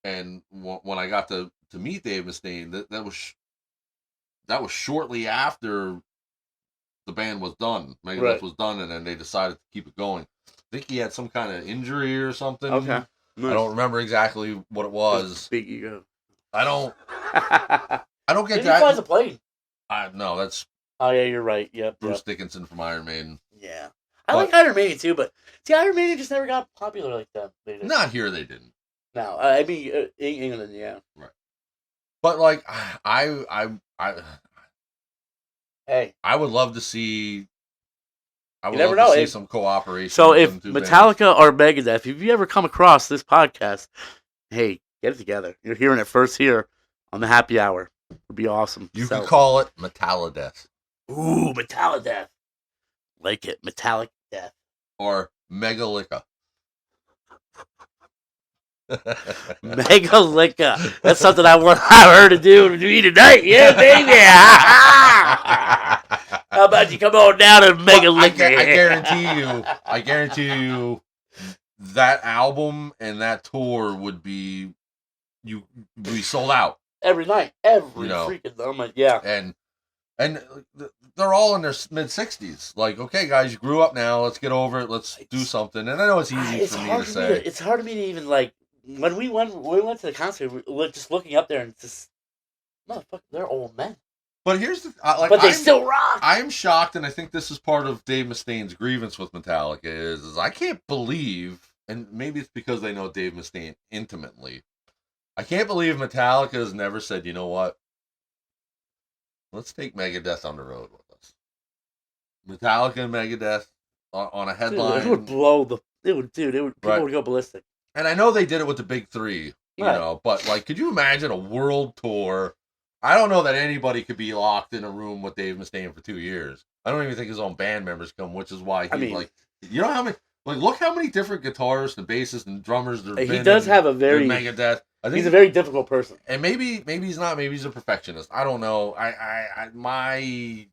and when I got to meet Dave Mustaine, that was shortly after the band was done. Megadeth was done, and then they decided to keep it going. I think he had some kind of injury or something. Okay. Nice. I don't remember exactly what it was. Big ego. I don't get Did that. He flies a plane. No, that's. Oh yeah, you're right. Yep. Bruce Dickinson from Iron Maiden. Yeah, I like Iron Maiden too, but see, Iron Maiden just never got popular like that. Not here, they didn't. No, I mean England, yeah. Right. But like, hey, I would love to see. I would never love know. to see some cooperation. So if Metallica or Megadeth, if you ever come across this podcast, hey, get it together. You're hearing it first here on the Happy Hour. It'd be awesome. You could call it Metallideath. Ooh, Metallideath. Like it, Metallic Death. Or Megalica. Megalica. That's something I heard to do with me tonight. Yeah, baby. How about you come on down and Megalica? I guarantee you that album and that tour would be sold out. Every night. Freaking night. Yeah. And they're all in their mid-60s. Like, okay, guys, you grew up now. Let's get over it. Let's do something. And I know it's easy for me to say. It's hard for me to even, like, when we went to the concert, we were just looking up there and just, motherfucker, they're old men. But here's the but they still rock. I'm shocked, and I think this is part of Dave Mustaine's grievance with Metallica is I can't believe, and maybe it's because they know Dave Mustaine intimately. I can't believe Metallica has never said, you know what? Let's take Megadeth on the road with us. Metallica and Megadeth on a headline. Dude, it would blow the. It would, dude. It would. People Right. would go ballistic. And I know they did it with the big three, you Right. know, but like, could you imagine a world tour? I don't know that anybody could be locked in a room with Dave Mustaine for 2 years. I don't even think his own band members come, which is why he like, you know how many, like, look how many different guitarists and bassists and drummers there's been. He does have a very Megadeth. I think he's a very difficult person, and maybe he's not. Maybe he's a perfectionist. I don't know. My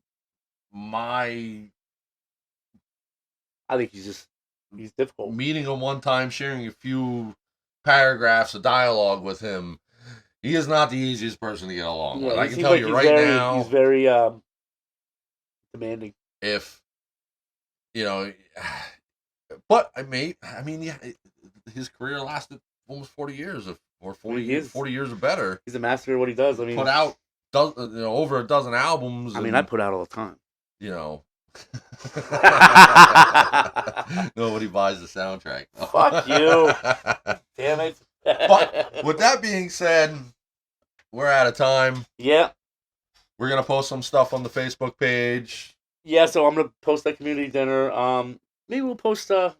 I think he's difficult. Meeting him one time, sharing a few paragraphs of dialogue with him, he is not the easiest person to get along with. I can tell you right now. He's very demanding. If you know, but I mean, yeah, his career lasted almost 40 years, or 40 years or better. He's a master of what he does. I mean, put out over a dozen albums. I mean, I put out all the time. You know. Nobody buys the soundtrack. Fuck you. Damn it. But with that being said, we're out of time. Yeah. We're gonna post some stuff on the Facebook page. Yeah, so I'm gonna post that community dinner. Maybe we'll post the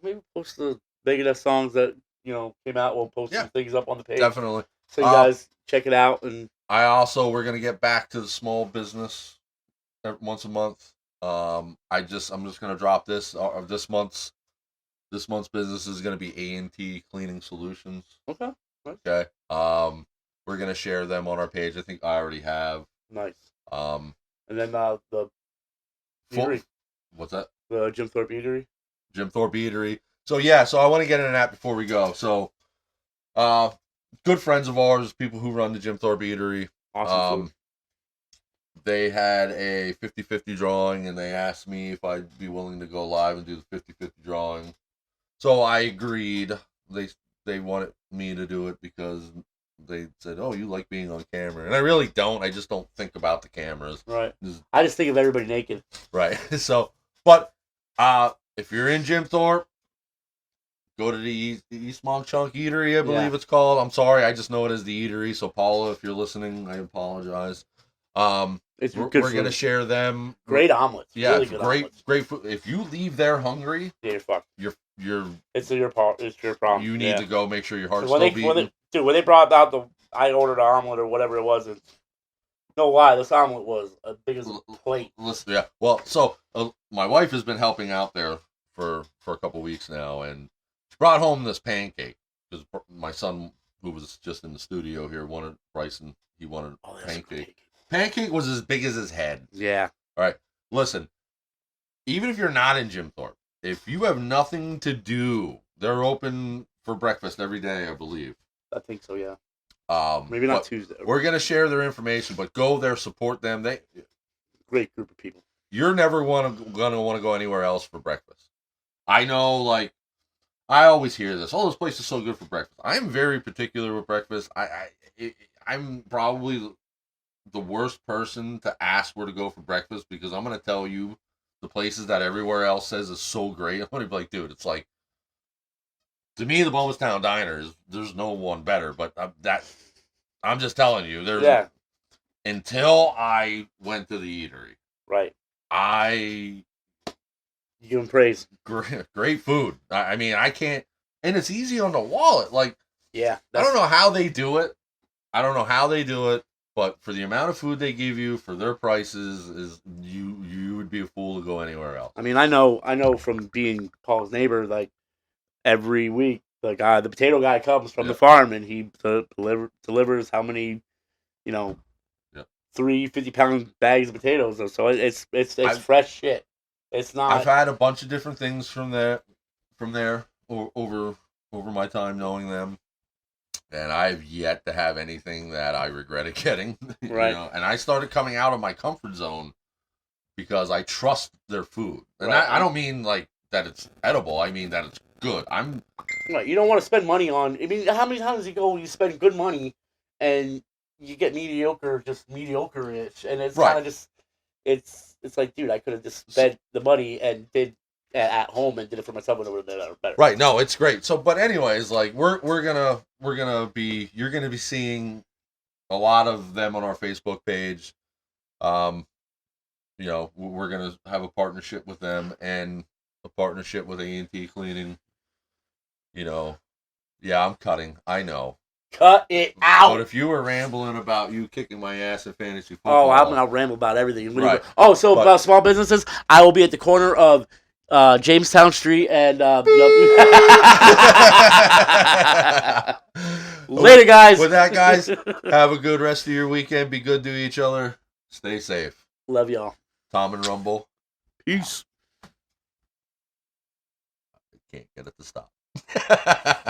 Megadeth songs that came out. We'll post some things up on the page. Definitely. So you guys check it out. And we're gonna get back to the small business once a month. I'm just gonna drop this. This month's business is gonna be A&T Cleaning Solutions. Okay. Okay. We're gonna share them on our page. I think I already have. Nice. And then the eatery. What's that? The Jim Thorpe Eatery. Jim Thorpe Eatery. So I want to get into that before we go. So, good friends of ours, people who run the Jim Thorpe Eatery. Awesome food. They had a 50-50 drawing, and they asked me if I'd be willing to go live and do the 50-50 drawing. So I agreed. They wanted me to do it because they said, "Oh, you like being on camera," and I really don't. I just don't think about the cameras. Right. I just think of everybody naked. Right. So, but if you're in Jim Thorpe, go to the East Monk Chunk Eatery, I believe it's called. I'm sorry, I just know it as the Eatery. So Paula, if you're listening, I apologize. We're going to share them. Great omelets. Yeah, really good omelets. Great food. If you leave there hungry, yeah, you're fucked. It's your problem. You need to go make sure your heart's still beating. When they brought out I ordered an omelet or whatever it was, and no lie, this omelet was as big as a plate. Listen, yeah. Well, so my wife has been helping out there for a couple weeks now, and she brought home this pancake because my son, who was just in the studio here, wanted Bryson. He wanted pancake. Pancake was as big as his head. Yeah. All right. Listen, even if you're not in Jim Thorpe, if you have nothing to do, they're open for breakfast every day, I believe. I think so, yeah. Maybe not Tuesday. We're gonna share their information, but go there, support them. Great group of people. You're never gonna want to go anywhere else for breakfast. I know, like, I always hear this. Oh, this place is so good for breakfast. I'm very particular with breakfast. I'm probably the worst person to ask where to go for breakfast because I'm gonna tell you the places that everywhere else says is so great. I'm gonna be like, dude, it's like, to me, the Bomastown Diner there's no one better. But I'm just telling you, until I went to the eatery, right? You give them praise. Great food. I mean, I can't, and it's easy on the wallet. Like, yeah, I don't know how they do it. But for the amount of food they give you for their prices, you would be a fool to go anywhere else. I mean, I know from being Paul's neighbor, like every week, the potato guy comes from the farm and he delivers how many, 3 50-pound bags of potatoes. So it's fresh shit. It's not. I've had a bunch of different things from there over my time knowing them. And I've yet to have anything that I regretted getting. Right. And I started coming out of my comfort zone because I trust their food. And right. I don't mean like that it's edible. I mean that it's good. Right. You don't want to spend money on. I mean, how many times you spend good money and you get mediocre, just mediocre-ish, and it's Right. kind of just it's like, dude, I could have just spent the money and did at home and did it for myself and it would have been better. Right. No, it's great. So, but anyways, like we're gonna be you're gonna be seeing a lot of them on our Facebook page. You know, we're gonna have a partnership with them and a partnership with A&T Cleaning. You know, yeah, I'm cutting. I know. Cut it out. But if you were rambling about you kicking my ass in fantasy Oh, football, I'm gonna ramble about everything. Right. Oh, so But- about small businesses, I will be at the corner of Jamestown Street and later, guys. With that, guys, have a good rest of your weekend. Be good to each other. Stay safe. Love y'all. Tom and Rumble. Peace. Can't get it to stop.